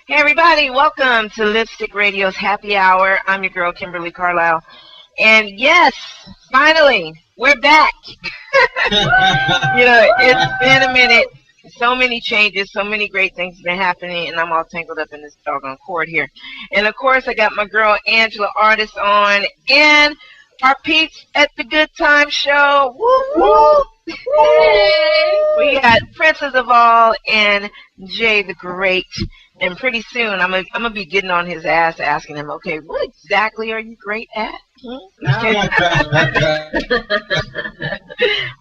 Hey everybody, welcome to Lipstick Radio's Happy Hour. I'm your girl, Khymberlee Carlyle. And yes, finally, we're back. It's been a minute. So many changes, so many great things have been happening, and I'm all tangled up in this doggone cord here. And of course, I got my girl, Angela Ardis on, and our peeps at the Good Time Show. Woo woo! We got Princess of All and Jay the Great. And pretty soon, I'm gonna be getting on his ass, asking him, okay, what exactly are you great at?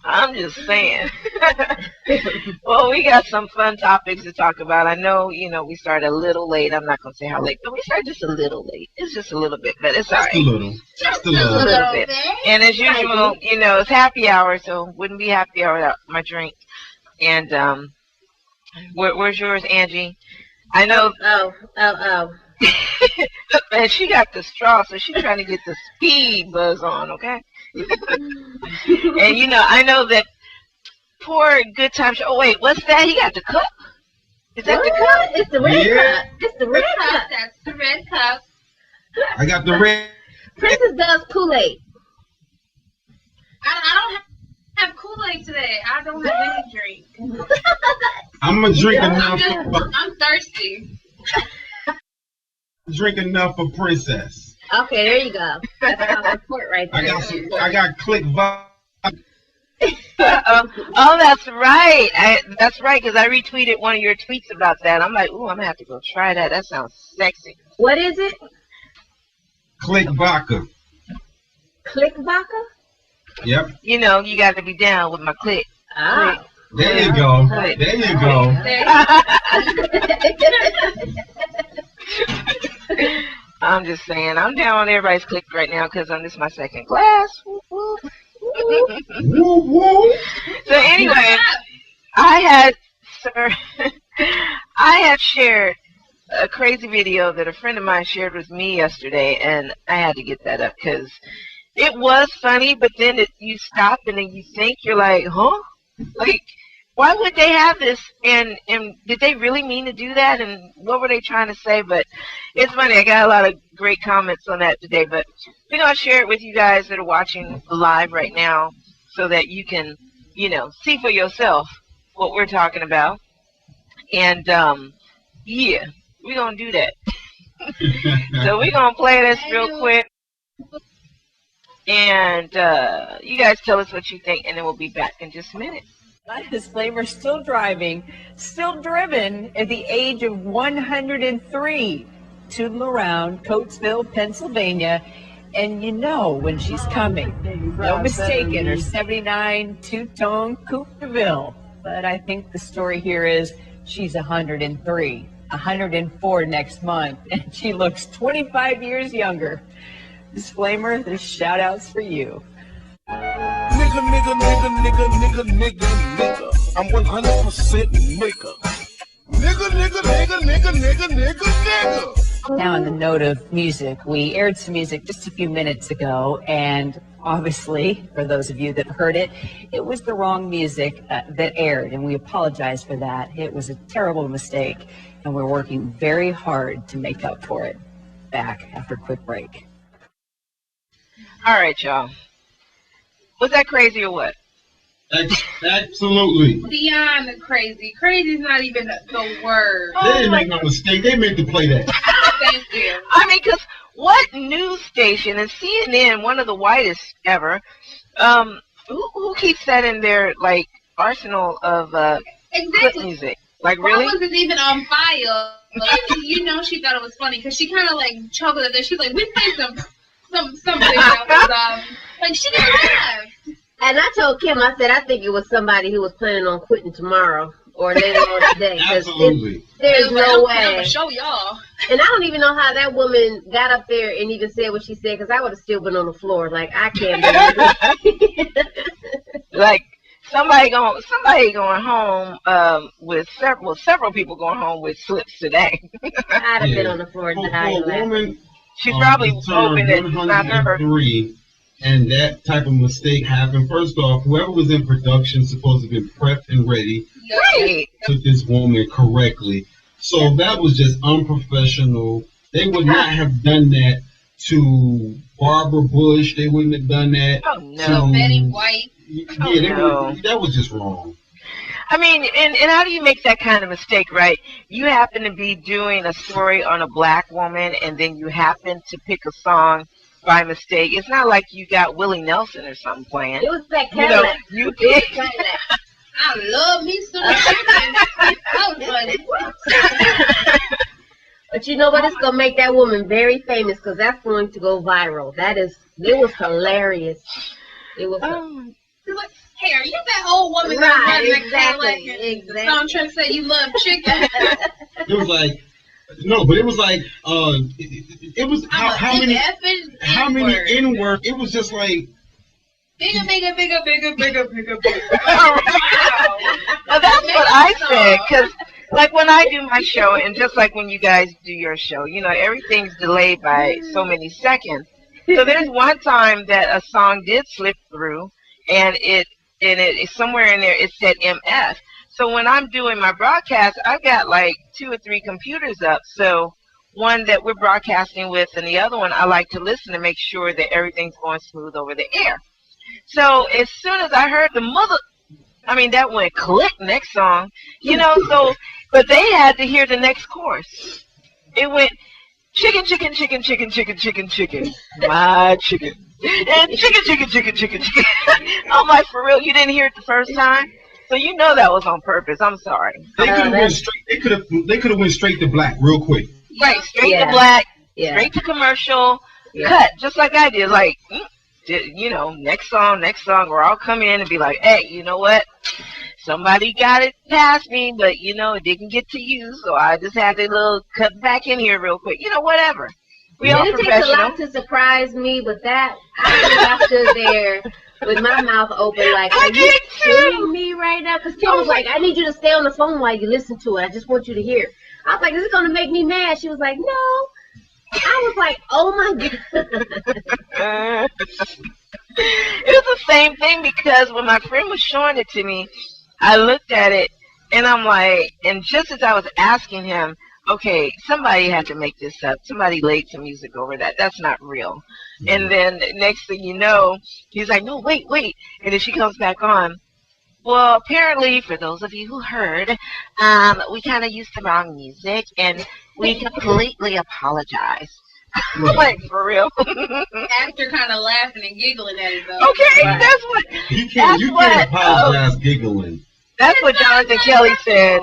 I'm just saying. Well, we got some fun topics to talk about. I know, we started a little late. I'm not gonna say how late, but we started just a little late. It's just a little bit, but it's all right. Just a little bit. And as usual, it's happy hour, so wouldn't be happy hour without my drink. And where's yours, Angie? I know. Oh. And she got the straw, so she's trying to get the speed buzz on, okay? And I know that poor Good Time Show. Oh wait, what's that? He got the cup. Is that the cup? It's the red cup. It's the red cup. That's the red cup. I got the red. Princess does Kool-Aid. I don't have Kool-Aid today. I don't have any drink. I'm gonna drink enough. I'm thirsty. Drink enough for Princess. Okay, there you go. That's our support right there. I got click vibe. Oh, that's right. That's right, because I retweeted one of your tweets about that. I'm like, ooh, I'm gonna have to go try that. That sounds sexy. What is it? Click vodka. Click vodka? Yep. You got to be down with my click. Ah. Click. There you go. Click. There you go. I'm just saying, I'm down on everybody's click right now because this is my second class. Woo, woo. Woo, woo. So anyway, I had shared a crazy video that a friend of mine shared with me yesterday, and I had to get that up because it was funny, but then you stop and then you think, you're like, huh? Like, why would they have this? And did they really mean to do that? And what were they trying to say? But it's funny. I got a lot of great comments on that today. But we're going to share it with you guys that are watching live right now so that you can, see for yourself what we're talking about. And, yeah, we're going to do that. So we're going to play this real quick. And you guys tell us what you think, and then we'll be back in just a minute. Disclaimer, still driving, still driven at the age of 103, tooting around Coatesville, Pennsylvania, and when she's coming. No mistaking, her 79 two-tone Coupe de Ville. But I think the story here is she's 103, 104 next month, and she looks 25 years younger. Disclaimer, there's shout-outs for you. Nigga. I'm 100% nigga. Nigga. Now, on the note of music, we aired some music just a few minutes ago, and obviously, for those of you that heard it, it was the wrong music that aired, and we apologize for that. It was a terrible mistake, and we're working very hard to make up for it. Back after a quick break. All right, y'all. Was that crazy or what? Absolutely. Beyond crazy. Crazy is not even the word. They didn't make no mistake. They meant to play that. Thank you. I mean, because what news station, and CNN, one of the whitest ever, who keeps that in their, arsenal of clip music? Like, really? I wasn't even on file. She thought it was funny because she kind of, chuckled at this. She was like, we played something that was, she didn't laugh. And I told Kim, I said, I think it was somebody who was planning on quitting tomorrow or later on today. Absolutely. There's no way. Show y'all. And I don't even know how that woman got up there and even said what she said, because I would have still been on the floor. I can't believe it. Somebody going home with several people going home with slips today. I'd have been on the floor dying. She's probably hoping that it's not her. And that type of mistake happened. First off, whoever was in production supposed to have been prepped and ready. Right. Took this woman correctly. So that was just unprofessional. They would not have done that to Barbara Bush. They wouldn't have done that Oh no. to Betty White. Yeah, they no. would, that was just wrong. I mean, and how do you make that kind of mistake, right? You happen to be doing a story on a black woman, and then you happen to pick a song by mistake. It's not like you got Willie Nelson or something playing. It was that You know, Cadillac. you It did. was Cadillac. I love me some chicken. I was like, But you know what? It's gonna make that woman very famous because that's going to go viral. It was hilarious. It was. Um, he's like, hey, are you that old woman Right, that runs that exactly, Cadillac and exactly. the soundtrack said you love chicken? It was like no, but it was like it was how many N words? It was just like Bigger, bigger, bigger, bigger, bigger, bigger, bigger. Well, that's what I said, because like when I do my show, and just like when you guys do your show, you know, everything's delayed by so many seconds. So there's one time that a song did slip through, and it somewhere in there it said MF. So when I'm doing my broadcast, I've got like 2 or 3 computers up. So one that we're broadcasting with, and the other one I like to listen to make sure that everything's going smooth over the air. So as soon as I heard that went click, next song, you know, so, but they had to hear the next chorus. It went chicken, chicken, chicken, chicken, chicken, chicken, chicken, my chicken. And chicken, chicken, chicken, chicken, chicken. I'm like, for real, you didn't hear it the first time? So you know that was on purpose. I'm sorry. they could have went straight. They could have went straight to black real quick. Right, straight Yeah. to black, Yeah. straight to commercial, Yeah. cut, just like I did. Like, you know, next song, or I'll come in and be like, hey, you know what? Somebody got it past me, but, you know, it didn't get to you, so I just had to little cut back in here real quick. You know, whatever. We all It takes a professional. lot to surprise me, but I stood there with my mouth open like, I are you did too. kidding me right now? Because Kim was like, I need you to stay on the phone while you listen to it. I just want you to hear. I was like, is it going to make me mad? She was like, no. I was like, oh my God. It was the same thing, because when my friend was showing it to me, I looked at it and I'm like, and just as I was asking him, okay, somebody had to make this up. Somebody laid some music over that. That's not real. And then next thing you know, he's like, no, wait. And then she comes back on. Well, apparently, for those of you who heard, we kind of used the wrong music, and we completely apologize. Like, for real. After kind of laughing and giggling at it, though. Okay, Right. that's what. You That's can't what- apologize giggling. That's what Jonathan Kelly said.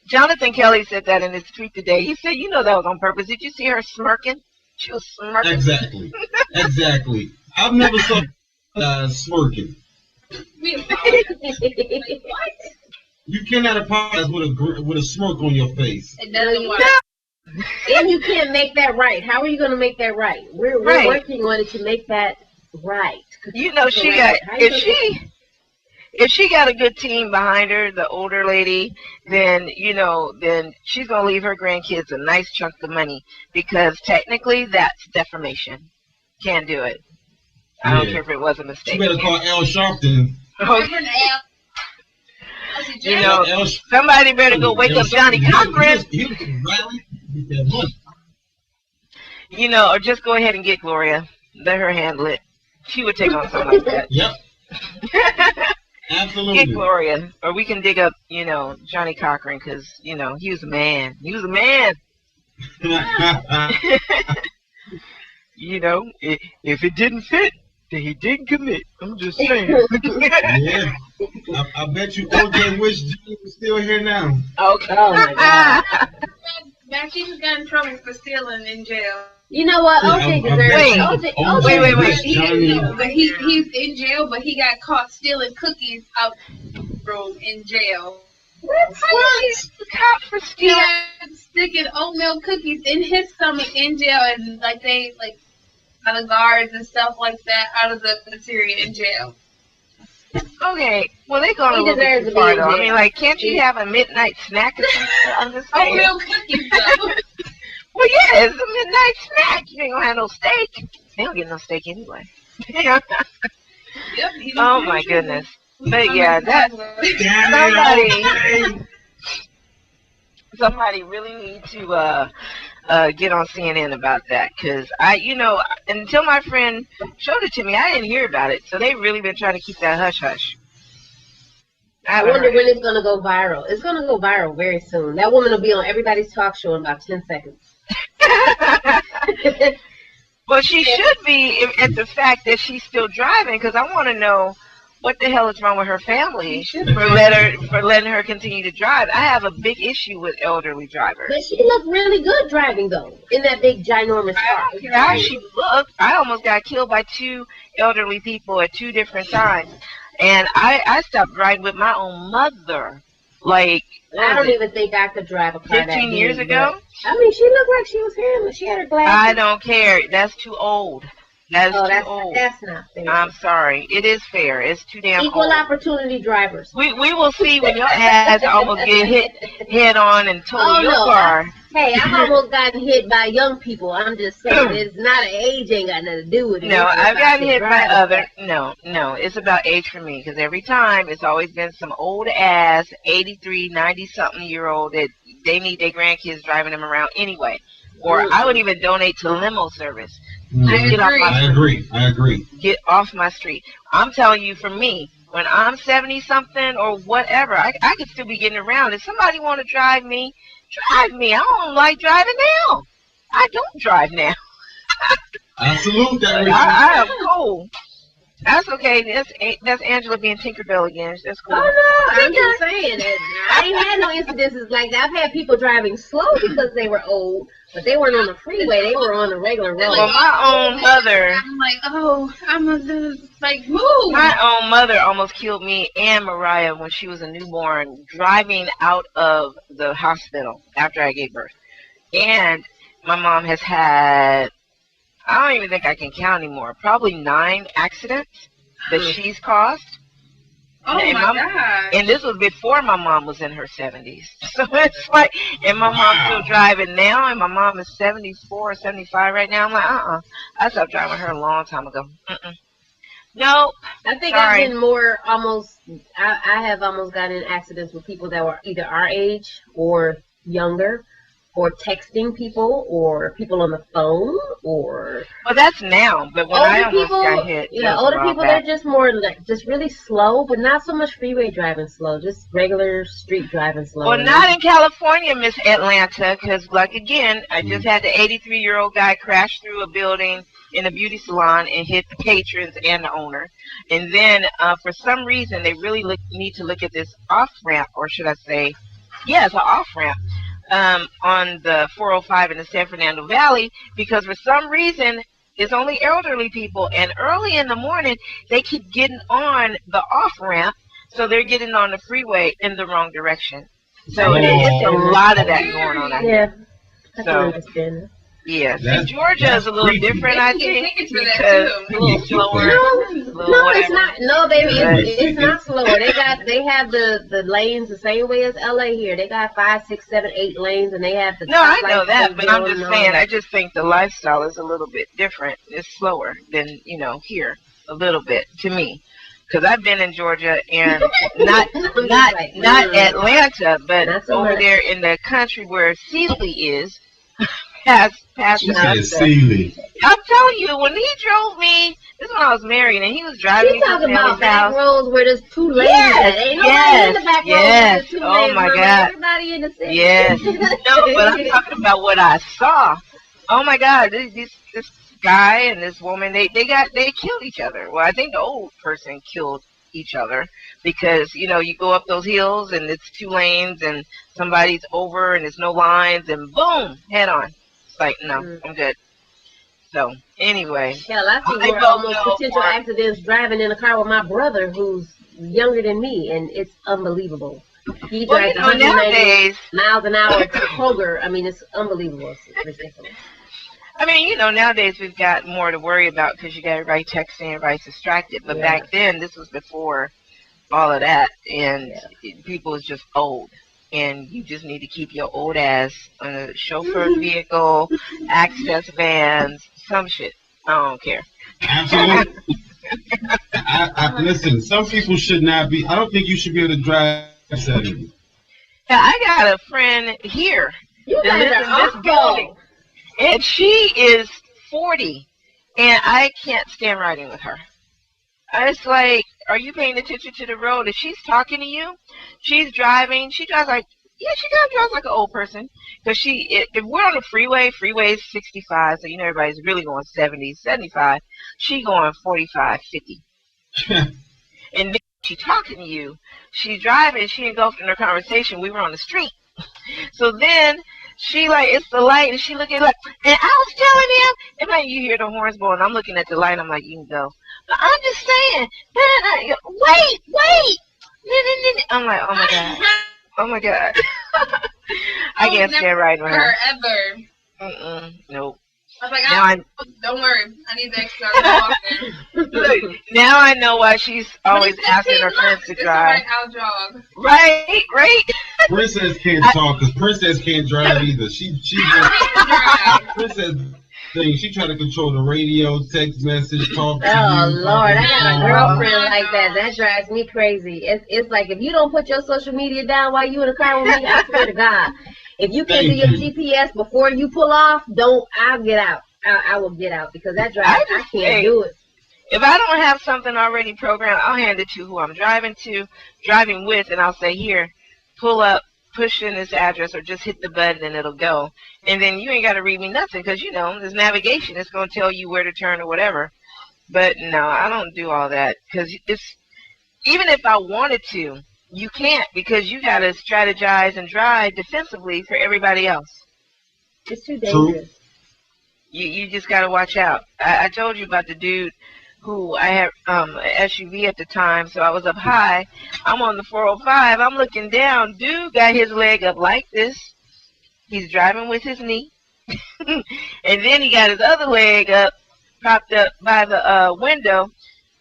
Jonathan Kelly said that in his tweet today. He said, you know that was on purpose. Did you see her smirking? She was smirking. Exactly. I've never saw smirking. We apologize. You cannot apologize with a smirk on your face. It doesn't work. And you can't make that right. How are you going to make that right? We're Right. working on it to make that right. You know, she got, if she got a good team behind her, the older lady, then, you know, then she's going to leave her grandkids a nice chunk of money, because technically that's defamation. Can't do it. I don't Yeah. care if it was a mistake. You better call Al Sharpton. Reverend Al. You know, Al somebody better go wake up Johnny Cochran. He was rally with that money. You know, or just go ahead and get Gloria. Let her handle it. She would take on something like that. Yep, Get absolutely. Gloria. Or we can dig up, you know, Johnny Cochran, because, you know, he was a man. He was a man. You know, if it didn't fit, then he didn't commit. I'm just saying. Yeah, I bet you OJ wish Jimmy was still here now. Okay. Oh my God. Back he just got in trouble for stealing in jail. You know what? Yeah, OJ I deserves bet it. you OJ, Wait. wish Johnny- But he's in jail, but he got caught stealing cookies out the room in jail. What? Cop for He stealing. had sticking oatmeal cookies in his stomach in jail, and like they like out of guards and stuff like that out of the cafeteria in jail. Okay, well, they going a He little bit deserves too to be far, in though. I jail. mean, like, can't you have a midnight snack or something? I'm just saying. Oatmeal cookies though. Well, yeah, it's a midnight snack. You ain't gonna have no steak. They don't get no steak anyway. Yep, he Oh, was my in jail. goodness. But, yeah, that Damn it, somebody, Somebody really need to get on CNN about that, because until my friend showed it to me, I didn't hear about it. So they've really been trying to keep that hush hush. I wonder when it's gonna go viral. It's gonna go viral very soon. That woman will be on everybody's talk show in about 10 seconds. Well, she should be at the fact that she's still driving, because I want to know what the hell is wrong with her family for letting her continue to drive. I have a big issue with elderly drivers. But she looked really good driving, though, in that big, ginormous car. I don't care how she looked. I almost got killed by 2 elderly people at 2 different times. And I stopped riding with my own mother. Like, I don't even think I could drive a car 15 years ago? I mean, she looked like she was handling. She had her glasses. I don't care. That's too old. That's too old. That's not fair. I'm sorry. It is fair. It's too damn Equal old. opportunity drivers. We will see when your ass almost get hit head on and total your car. Hey, I've almost gotten hit by young people. I'm just saying, it's not an age ain't got nothing to do with it. No, I've gotten hit by other. No, it's about age for me, because every time it's always been some old ass 83, 90-something-year-old that they need their grandkids driving them around anyway. Or I would even donate to limo service. I agree. Get off my street. I'm telling you, for me, when I'm 70-something or whatever, I could still be getting around. If somebody want to drive me, drive me. I don't like driving now. I don't drive now. I salute that. I am cool. That's okay. That's Angela being Tinkerbell again. That's cool. Oh, no, I'm just saying that I ain't had no incidences like that. I've had people driving slow because they were old, but they weren't on the freeway. They were on the regular road. Well, my own mother. I'm like, I'm like, move. My own mother almost killed me and Mariah when she was a newborn, driving out of the hospital after I gave birth. And my mom has had, I don't even think I can count anymore, probably 9 accidents that she's caused. Oh, and my God. And this was before my mom was in her 70s. So it's like, and my mom's still driving now, and my mom is 74 or 75 right now. I'm like, I stopped driving her a long time ago. Nope. I think I've been more almost, I have almost gotten in accidents with people that were either our age or younger, or texting people, or people on the phone, or... Well, that's now, but when I almost got hit... Yeah, older people, they're just more, like, just really slow, but not so much freeway driving slow, just regular street driving slow. Well, not in California, Miss Atlanta, because, like, again, I just had the 83-year-old guy crash through a building in a beauty salon and hit the patrons and the owner. And then, for some reason, they really need to look at this off-ramp, or should I say, yeah, it's an off-ramp. On the 405 in the San Fernando Valley, because for some reason it's only elderly people, and early in the morning they keep getting on the off-ramp, so they're getting on the freeway in the wrong direction. So it's a lot of that going on out here. I can understand. Yes, and Georgia is a little different, I think, because it's a little slower. No, it's not. No, baby, it's not slower. They have the lanes the same way as LA here. They got 5, 6, 7, 8 lanes, and they have the. No, I know that, but I'm just saying. I just think the lifestyle is a little bit different. It's slower than here a little bit to me, because I've been in Georgia and not Atlanta, but over there in the country where Sealy is. Past she said Sealy. I'm telling you, when he drove me, this is when I was married, and he was driving me to talking his about house. back roads where there's 2 lanes. Ain't nobody in the back roads where there's 2 lanes. Oh my God. Everybody in the city. Yes. No, but I'm talking about what I saw. Oh my God, this guy and this woman, they killed each other. Well, I think the old person killed each other because you go up those hills and it's 2 lanes and somebody's over and there's no lines and boom, head on. It's like, no, I'm good. So anyway, hell, I see more almost potential accidents driving in a car with my brother who's younger than me, and it's unbelievable. He drives 190 miles an hour to Kroger. I mean, it's unbelievable. It's ridiculous. I mean, nowadays we've got more to worry about because you got everybody texting, everybody's distracted. But back then, this was before all of that, and people was just old. And you just need to keep your old ass on a chauffeur vehicle, access vans, some shit. I don't care. Absolutely. Listen, some people should not be. I don't think you should be able to drive 70. Yeah, I got a friend here You that guys lives in this are building, awful. and she is 40, and I can't stand riding with her. It's like, are you paying attention to the road? If she's talking to you, she's driving. She drives like, yeah, she kind of drives like an old person. Because if we're on the freeway is 65, so you know everybody's really going 70, 75. She going 45, 50. And then she talking to you. She's driving. She engulfed in her conversation. We were on the street. So then she like, it's the light, and she looking like, and I was telling him, and like you hear the horns blowing. I'm looking at the light. I'm like, you can go. But I'm just saying, wait. I'm like, oh my god, oh my god. I can't stand riding with her. Ever. Nope. I was like, Now don't worry. I need the extra walking. look, now I know why she's always asking her friends to drive. I'll jog. Right. Princess can't talk because Princess can't drive either. She Princess thing. She try to control the radio, text message, talk to you. Oh Lord, I got a Oh. girlfriend like that. That drives me crazy. It's like if you don't put your social media down while you in the car with me, I swear to God. If you can't do your GPS before you pull off, I'll get out. I will get out because that drive, I can't do it. If I don't have something already programmed, I'll hand it to who I'm driving with, and I'll say, here, pull up, push in this address, or just hit the button and it'll go. And then you ain't got to read me nothing because, you know, there's navigation. It's going to tell you where to turn or whatever. But no, I don't do all that because even if I wanted to, you can't because you got to strategize and drive defensively for everybody else. It's too dangerous. You just got to watch out. I told you about the dude who I had an SUV at the time, so I was up high. I'm on the 405. I'm looking down. Dude got his leg up like this. He's driving with his knee. And then he got his other leg up, propped up by the window,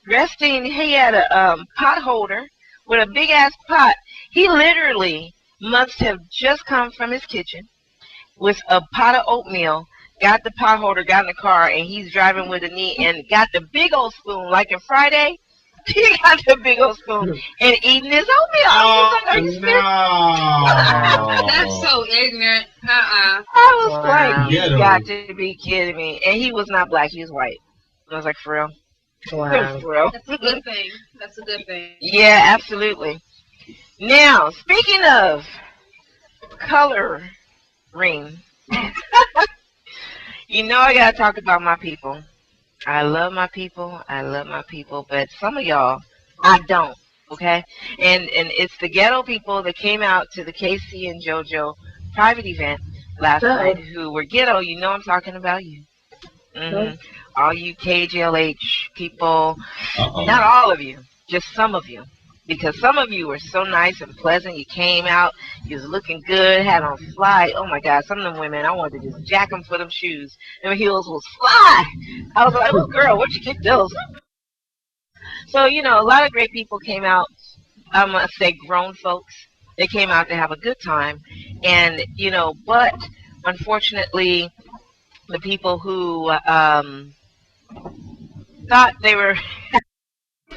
resting. He had a pot holder with a big-ass pot. He literally must have just come from his kitchen with a pot of oatmeal, got the pot holder, got in the car, and he's driving with a knee and got the big old spoon, like in Friday. He got the big old spoon and eating his oatmeal. I was like, No. That's so ignorant. I was like, you Ghetto. got to be kidding me. And he was not black, he was white. I was like, for real? Wow. For real? That's a good thing. That's a good thing. Yeah, absolutely. Now, speaking of coloring, you know I gotta talk about my people. I love my people. But some of y'all, I don't. Okay, and it's the ghetto people that came out to the KC and JoJo private event last night who were ghetto. You know I'm talking about you. All you KJLH people. Not all of you, just some of you. Because some of you were so nice and pleasant. You came out, you was looking good, had on fly. Oh my God, some of them women, I wanted to just jack them for them shoes. Them heels was fly. I was like, oh girl, where'd you get those? So, you know, a lot of great people came out. I'm going to say grown folks. They came out to have a good time. And, you know, but unfortunately, the people who thought they were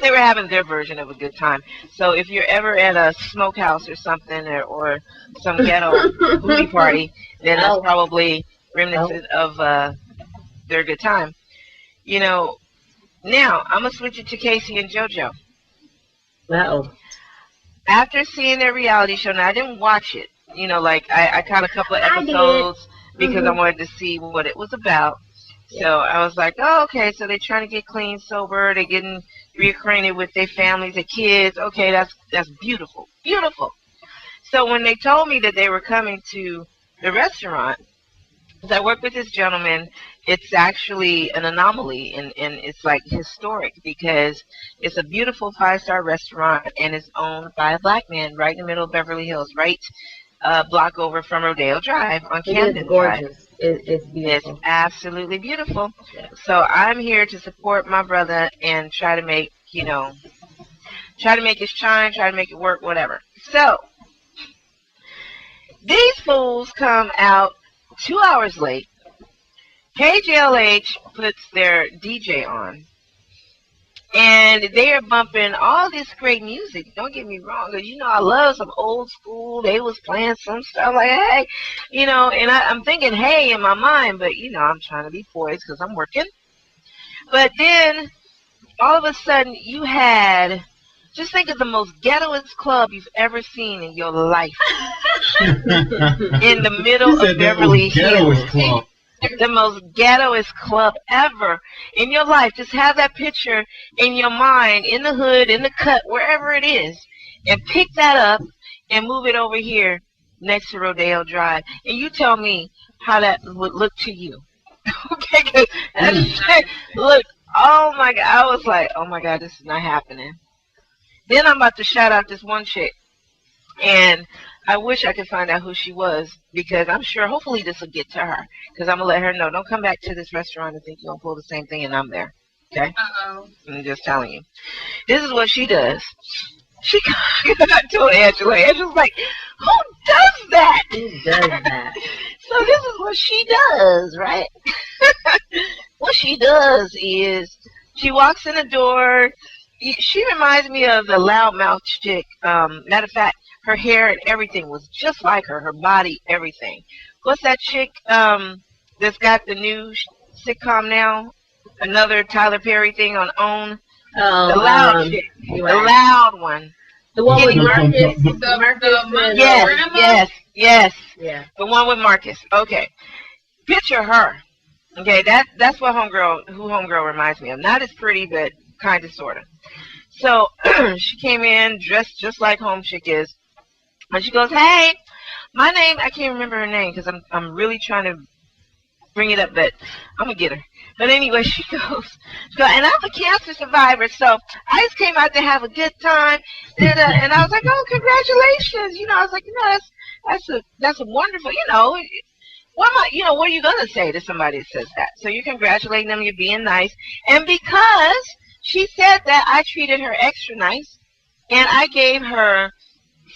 having their version of a good time. So if you're ever at a smokehouse or something or some ghetto booty party, then that's probably reminiscent of their good time. You know, now I'm going to switch it to Casey and JoJo. After seeing their reality show, now I didn't watch it. You know, like I caught a couple of episodes because I wanted to see what it was about. So I was like, oh, okay, so they're trying to get clean, sober. They're getting reacquainted with their families, their kids. Okay, that's beautiful. Beautiful. So when they told me that they were coming to the restaurant, because I work with this gentleman, it's actually an anomaly, and it's like historic because it's a beautiful 5-star restaurant, and it's owned by a black man right in the middle of Beverly Hills, right block over from Rodeo Drive on Camden Drive. It's beautiful. It's absolutely beautiful. So I'm here to support my brother and try to make, you know, try to make it shine, try to make it work, whatever. So these fools come out 2 hours late. KJLH puts their DJ on. And they are bumping all this great music. Don't get me wrong, because I love some old school. They was playing some stuff like, hey, and I'm thinking, hey, in my mind, but I'm trying to be poised because I'm working. But then all of a sudden, you had, just think of the most ghettoest club you've ever seen in your life. In the middle of Beverly Hills. Club. The most ghettoest club ever in your life. Just have that picture in your mind, in the hood, in the cut, wherever it is, and pick that up and move it over here next to Rodeo Drive. And you tell me how that would look to you. Okay, 'cause that look, oh my God, I was like, oh my God, this is not happening. Then I'm about to shout out this one chick, and I wish I could find out who she was, because I'm sure, hopefully this will get to her, because I'm going to let her know, don't come back to this restaurant and think you're going to pull the same thing and I'm there. Okay? Uh-oh. I'm just telling you. This is what she does. I told Angela's like, who does that? Who does that? So this is what she does, right? What she does is she walks in the door. She reminds me of the loudmouth chick. Matter of fact, her hair and everything was just like her body, everything. What's that chick that's got the new sitcom now? Another Tyler Perry thing on OWN. The loud chick. The loud one. The one with Marcus. Yes. Yeah. The one with Marcus. Okay. Picture her. Okay, that's what homegirl reminds me of. Not as pretty, but kind of, sort of. So she came in dressed just like home chick is. And she goes, hey, my name, I can't remember her name because I'm really trying to bring it up, but I'm going to get her. But anyway, she goes, and I'm a cancer survivor, so I just came out to have a good time. And I was like, oh, congratulations. I was like, that's a wonderful, what are you going to say to somebody that says that? So you're congratulating them, you're being nice. And because she said that, I treated her extra nice, and I gave her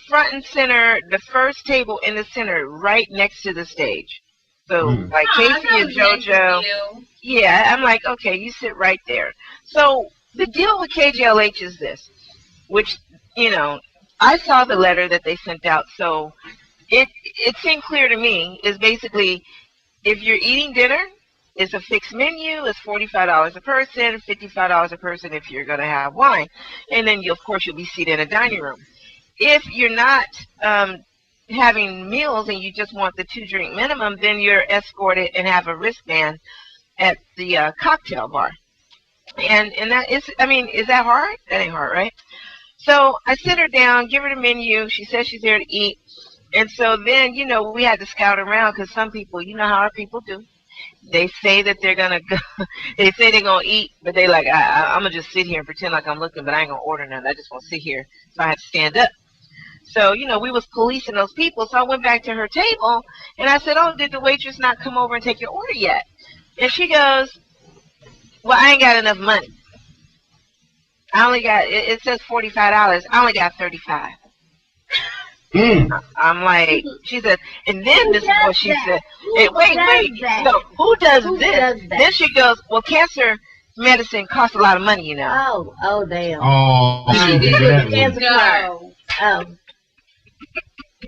front and center, the first table in the center, right next to the stage. So, like Casey and JoJo. Yeah, I'm like, okay, you sit right there. So the deal with KJLH is this, which, I saw the letter that they sent out, so it seemed clear to me, is basically, if you're eating dinner, it's a fixed menu. It's $45 a person, $55 a person if you're going to have wine. And then, of course, you'll be seated in a dining room. If you're not having meals and you just want the 2-drink minimum, then you're escorted and have a wristband at the cocktail bar. And that is, is that hard? That ain't hard, right? So I sit her down, give her the menu. She says she's there to eat. And so then, we had to scout around because some people, how our people do. They say that they're going to go, they say they're going to eat, but they like, I'm going to just sit here and pretend like I'm looking, but I ain't going to order none. I just want to sit here. So I had to stand up. So, we was policing those people. So I went back to her table and I said, oh, did the waitress not come over and take your order yet? And she goes, well, I ain't got enough money. I only got, it says $45. I only got $35. I'm like, she said, and then this is what she said. Hey, wait. So who does this? Then she goes, well, cancer medicine costs a lot of money, Oh, damn. Oh, we put the cancer card. No.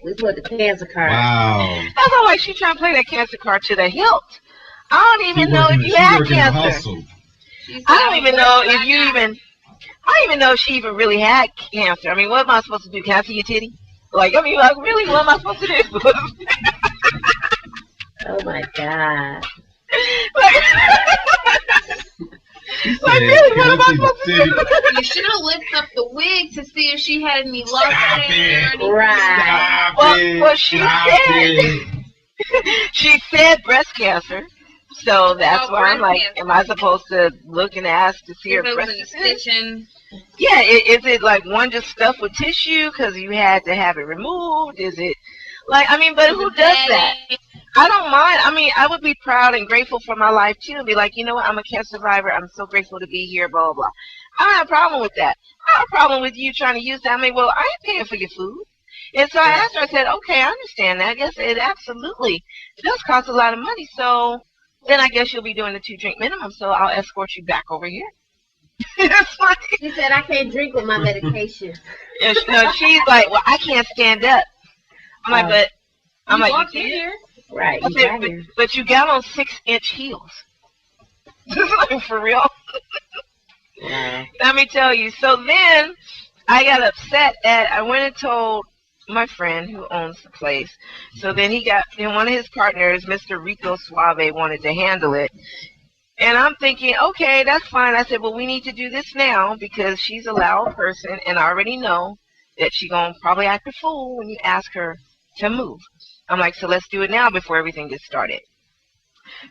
We put the cancer card. Wow. That's all like she trying to play that cancer card to the hilt. I don't even know if you had cancer. I don't even know if you even, I don't even know if she even really had cancer. What am I supposed to do? Can I see your titty? Really, what am I supposed to do? Oh my God. Really, what am I supposed to do? You should have lifted up the wig to see if she had any love there. Right. Well, she said breast cancer. So that's why I'm like, am I supposed to look and ask to see her breast cancer? Yeah, is it like one just stuffed with tissue because you had to have it removed? Is it like, but who does that? I don't mind. I would be proud and grateful for my life too and be like, you know what, I'm a cancer survivor. I'm so grateful to be here, blah, blah, blah. I don't have a problem with that. I have a problem with you trying to use that. Well, I ain't paying for your food. And so I asked her, I said, okay, I understand that. Yes, it absolutely does cost a lot of money. So then I guess you'll be doing the 2-drink minimum. So I'll escort you back over here. It's like, She said, I can't drink with my medication. no, she's like, well, I can't stand up. I'm like, but I'm like, walked you in can't? here. Right. I You said, got here. but you got on 6-inch heels. Like, for real. Wow. Let me tell you. So then I got upset I went and told my friend who owns the place. So then one of his partners, Mr. Rico Suave, wanted to handle it. And I'm thinking, okay, that's fine. I said, well, we need to do this now because she's a loud person and I already know that she's going to probably act a fool when you ask her to move. I'm like, so let's do it now before everything gets started.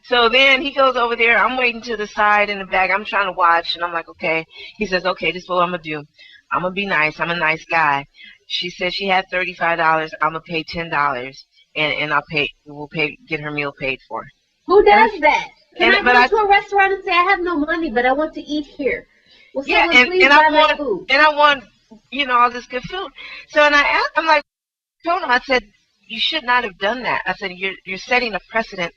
So then he goes over there. I'm waiting to the side in the back. I'm trying to watch, and I'm like, okay. He says, okay, this is what I'm going to do. I'm going to be nice. I'm a nice guy. She said she had $35. I'm going to pay $10, and we'll get her meal paid for. Who does that? Can and- I but go to a restaurant and say, I have no money, but I want to eat here? Will Yeah, someone please and buy I my want, food? and I want, all this good food. So, and I'm like, told him, I said, you should not have done that. I said, you're setting a precedent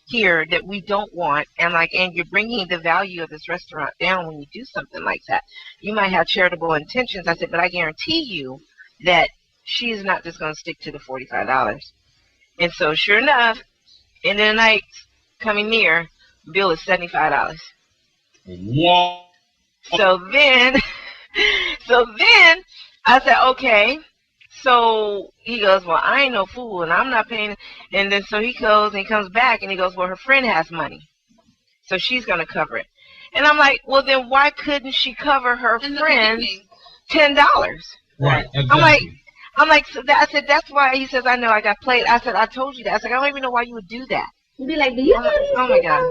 here that we don't want, and you're bringing the value of this restaurant down when you do something like that. You might have charitable intentions. I said, but I guarantee you that she is not just going to stick to the $45. And so, sure enough, in the night coming near, bill is $75. Wow. So then I said, okay. So he goes, well, I ain't no fool, and I'm not paying. And then so he goes and he comes back, and he goes, well, her friend has money, so she's going to cover it. And I'm like, well, then why couldn't she cover her friend's $10? Right. Exactly. I'm like, I said, that's why. He says, I know, I got played. I said, I told you that. I said, I don't even know why you would do that. You'd be like, do you know these Oh my God.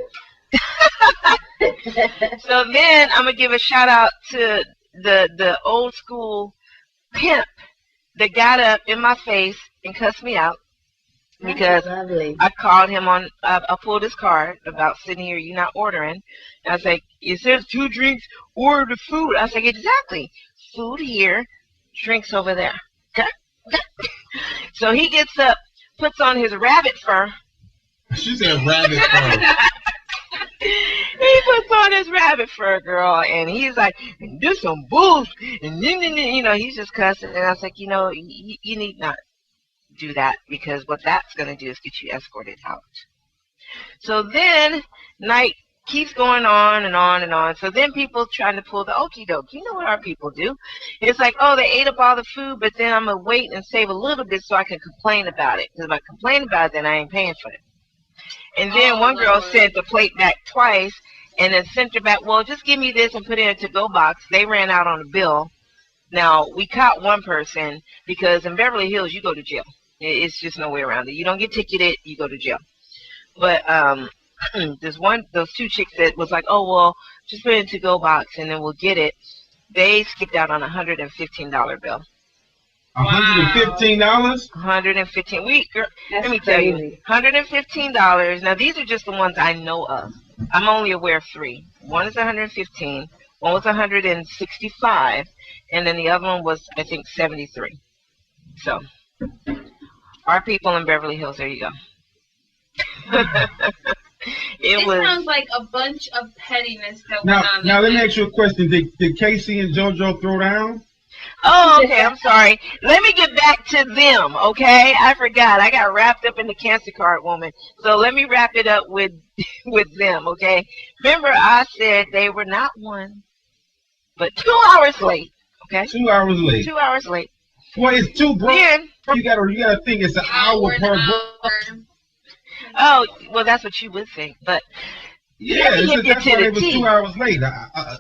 So then I'm going to give a shout out to the old school pimp that got up in my face and cussed me out because lovely. I called him on, I pulled his card about sitting here, you're not ordering. And I was like, it says 2 drinks, order the food. I was like, exactly. Food here, drinks over there. So he gets up, puts on his rabbit fur. She said rabbit fur. He puts on his rabbit fur, girl, and he's like, "This some bullshit," and then, he's just cussing. And I was like, you need not do that because what that's gonna do is get you escorted out. So then night keeps going on and on and on. So then people trying to pull the okie doke. You know what our people do? It's like, oh, they ate up all the food, but then I'm gonna wait and save a little bit so I can complain about it. Because if I complain about it, then I ain't paying for it. And then one girl sent the plate back twice and then sent her back, well, just give me this and put it in a to-go box. They ran out on the bill. Now, we caught one person because in Beverly Hills, you go to jail. It's just no way around it. You don't get ticketed, you go to jail. But those 2 chicks that was like, oh, well, just put it in a to-go box and then we'll get it. They skipped out on a $115 bill. $115? $115. Girl, let me tell you, $115. Now these are just the ones I know of. I'm only aware of 3. One is $115, one was $165, and then the other one was, I think, $73. So, our people in Beverly Hills, there you go. It sounds like a bunch of pettiness that now, went on. Now let me ask you a question. Did Casey and JoJo throw down? Oh, okay, I'm sorry. Let me get back to them, okay? I forgot. I got wrapped up in the cancer card woman. So let me wrap it up with them, okay? Remember, I said they were not 1, but 2 hours late, okay? 2 hours late. 2 hours late. Well, it's 2 bro. Then, You gotta think it's an hour per bro. oh, well, that's what you would think, but Yeah, let me get that's to why the it was tea. 2 hours late.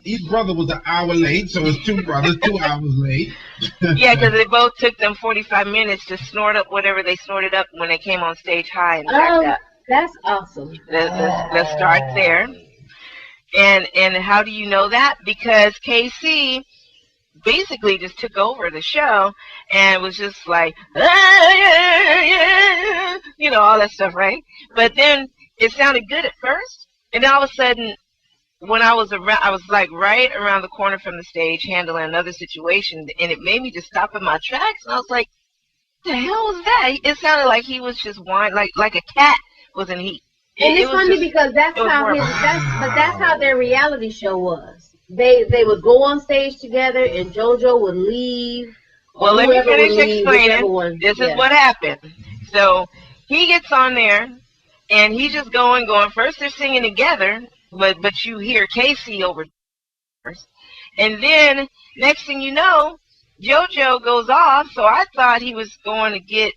Each brother was an hour late, so it's 2 brothers, 2 hours late. Yeah, because it both took them 45 minutes to snort up whatever they snorted up when they came on stage high and jacked up. That's awesome. Let's start there. And how do you know that? Because KC basically just took over the show and was just like, all that stuff, right? But then it sounded good at first, and then all of a sudden, when I was like right around the corner from the stage handling another situation, and it made me just stop in my tracks, and I was like, the hell was that? It sounded like he was just whining, like a cat was in heat. And it's funny just, because that's it was how horrible. that's how their reality show was. they would go on stage together, and JoJo would leave. Well, let me Whoever would finish leave, whichever explaining. one. This is Yeah. what happened. So he gets on there, and he's just going. First, they're singing together, but you hear Casey over first, and then next thing you know, JoJo goes off. So I thought he was going to get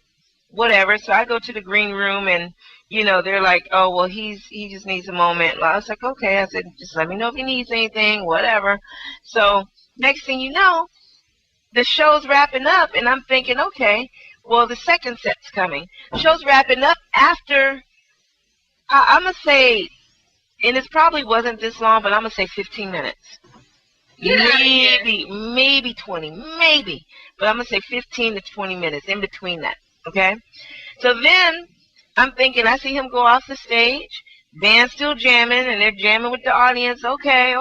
whatever. So I go to the green room, and they're like, oh well, he just needs a moment. And I was like, okay. I said, just let me know if he needs anything, whatever. So next thing you know, the show's wrapping up, and I'm thinking, okay, well, the second set's coming. The show's wrapping up after, I'm going to say, and it probably wasn't this long, but I'm going to say 15 minutes. Maybe 20, maybe. But I'm going to say 15 to 20 minutes in between that, okay? So then I'm thinking, I see him go off the stage, band's still jamming, and they're jamming with the audience. Okay.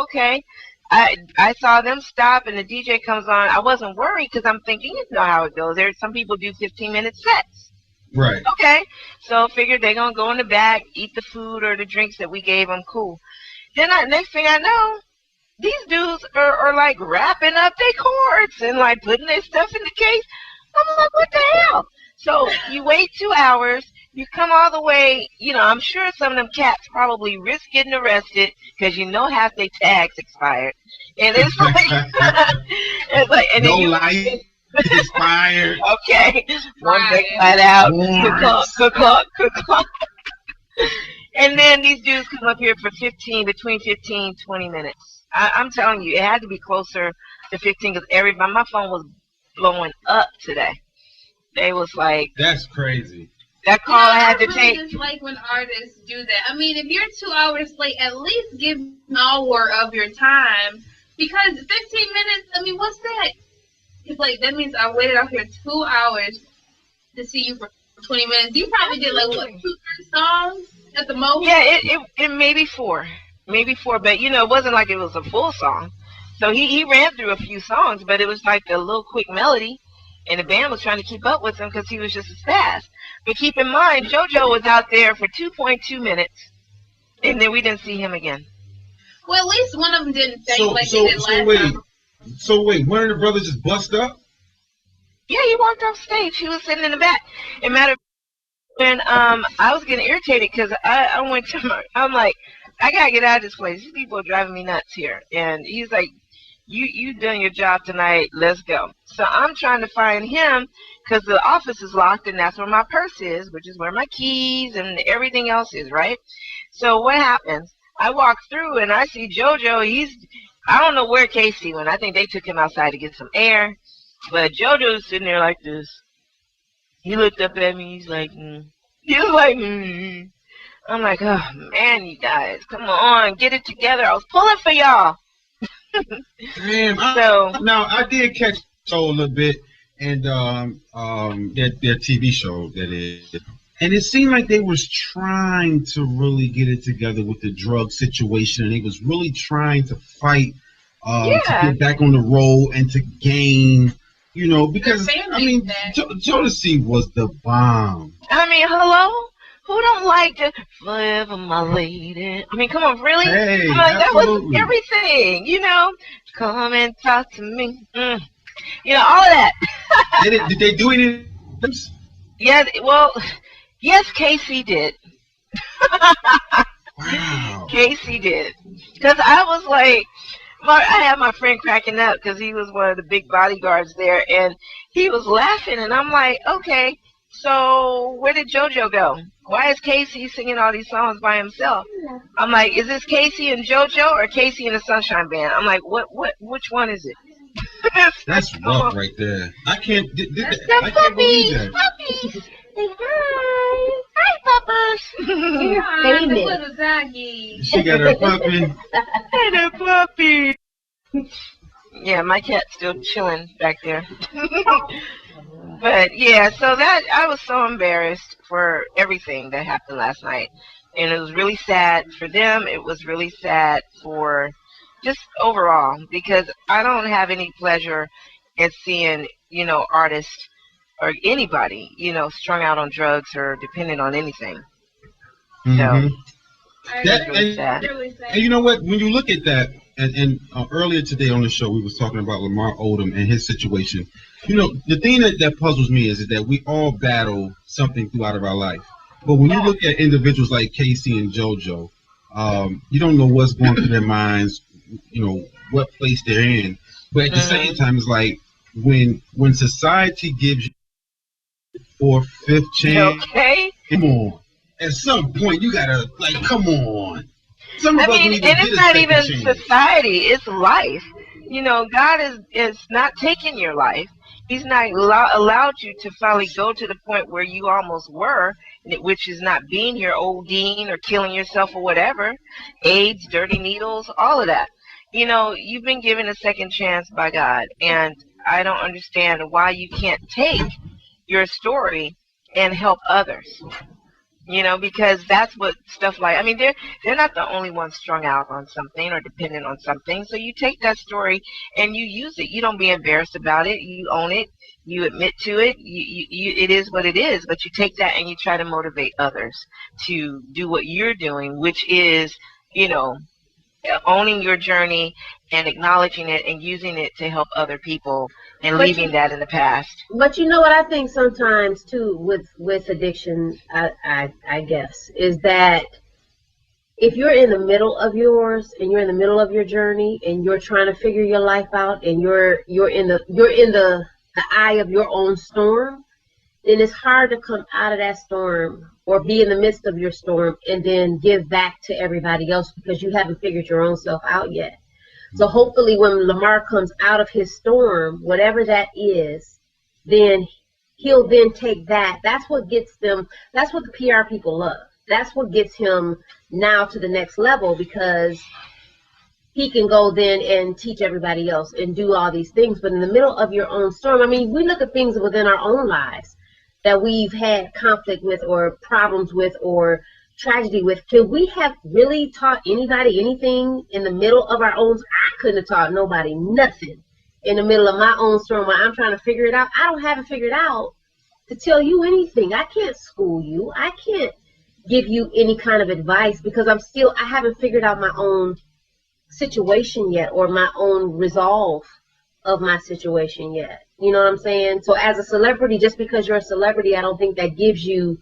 I saw them stop, and the DJ comes on. I wasn't worried because I'm thinking, you know how it goes. Some people do 15-minute sets. Right. Okay. So figured they're going to go in the back, eat the food or the drinks that we gave them. Cool. Then next thing I know, these dudes are like wrapping up their cords and like putting their stuff in the case. I'm like, what the hell? So you wait 2 hours. You come all the way, I'm sure some of them cats probably risk getting arrested because half their tags expired. And it's like, and no then light expired. Okay. One big flat out. Cook. And then these dudes come up here for between 15, 20 minutes. I'm telling you, it had to be closer to 15 because my phone was blowing up today. They was like. That's crazy. That call I had to take. I just like when artists do that. I mean, if you're 2 hours late, at least give an hour of your time. Because 15 minutes, I mean, what's that? It's like, that means I waited out here 2 hours to see you for 20 minutes. You probably did like, what, 2, 3 songs at the most? Yeah, it maybe 4. Maybe 4, but it wasn't like it was a full song. So he ran through a few songs, but it was like a little quick melody. And the band was trying to keep up with him because he was just as fast. But keep in mind, JoJo was out there for 2.2 minutes, and then we didn't see him again. Well, at least one of them didn't say like they did last time. So wait, one of the brothers just bust up? Yeah, he walked off stage. He was sitting in the back. And matter of fact, when I was getting irritated because I went to I'm like, I gotta get out of this place. These people are driving me nuts here. And he's like, you done your job tonight. Let's go. So I'm trying to find him because the office is locked, and that's where my purse is, which is where my keys and everything else is, right? So what happens? I walk through, and I see JoJo. I don't know where Casey went. I think they took him outside to get some air. But JoJo's sitting there like this. He looked up at me. He's like, He was like, I'm like, oh, man, you guys. Come on. Get it together. I was pulling for y'all. Damn. Now I did catch show a little bit, and their TV show that is, and it seemed like they was trying to really get it together with the drug situation, and they was really trying to fight to get back on the road and to gain, because I mean, Jodeci was the bomb. I mean, hello. Who don't like to forever, my lady? I mean, come on, really? Hey, that was everything, Come and talk to me. All of that. Did they do any? Yeah, well, yes, Casey did. Wow. Casey did. Because I was like, I had my friend cracking up because he was one of the big bodyguards there, and he was laughing, and I'm like, okay, so where did JoJo go? Why is Casey singing all these songs by himself? I'm like, is this Casey and JoJo or Casey and the Sunshine Band? I'm like, which one is it? That's rough right there. I can't believe that. Puppies. Say hi. Hi, puppers. Hi, the little doggy. She got her puppy. Hey there, puppy. Yeah, my cat's still chilling back there. But yeah, so that I was so embarrassed for everything that happened last night, and it was really sad for them. It was really sad for just overall because I don't have any pleasure in seeing artists or anybody strung out on drugs or dependent on anything. Mm-hmm. So that's really sad. And you know what? When you look at that, and earlier today on the show, we was talking about Lamar Odom and his situation. The thing that puzzles me is that we all battle something throughout of our life. But when you look at individuals like Casey and JoJo, you don't know what's going through their minds, what place they're in. But at the same time, it's like when society gives you a fourth, fifth chance, come on. At some point, you gotta come on. And it's not even society; it's life. God is not taking your life. He's not allowed you to finally go to the point where you almost were, which is not being here, ODing or killing yourself or whatever, AIDS, dirty needles, all of that. You've been given a second chance by God, and I don't understand why you can't take your story and help others. Because that's what stuff like, they're not the only ones strung out on something or dependent on something. So you take that story and you use it. You don't be embarrassed about it. You own it. You admit to it. It is what it is. But you take that and you try to motivate others to do what you're doing, which is, owning your journey and acknowledging it and using it to help other people and leaving that in the past. But you know what I think sometimes too with addiction, I guess, is that if you're in the middle of yours and you're in the middle of your journey and you're trying to figure your life out and you're in the eye of your own storm, then it's hard to come out of that storm or be in the midst of your storm and then give back to everybody else because you haven't figured your own self out yet. So hopefully when Lamar comes out of his storm, whatever that is, then he'll then take that. That's what gets them. That's what the PR people love. That's what gets him now to the next level, because he can go then and teach everybody else and do all these things. But in the middle of your own storm, we look at things within our own lives that we've had conflict with or problems with or tragedy with. Could we have really taught anybody anything in the middle of our own? I couldn't have taught nobody nothing in the middle of my own storm where I'm trying to figure it out. I don't have it figured out to tell you anything. I can't school you. I can't give you any kind of advice because I haven't figured out my own situation yet or my own resolve of my situation yet. You know what I'm saying? So as a celebrity, just because you're a celebrity, I don't think that gives you,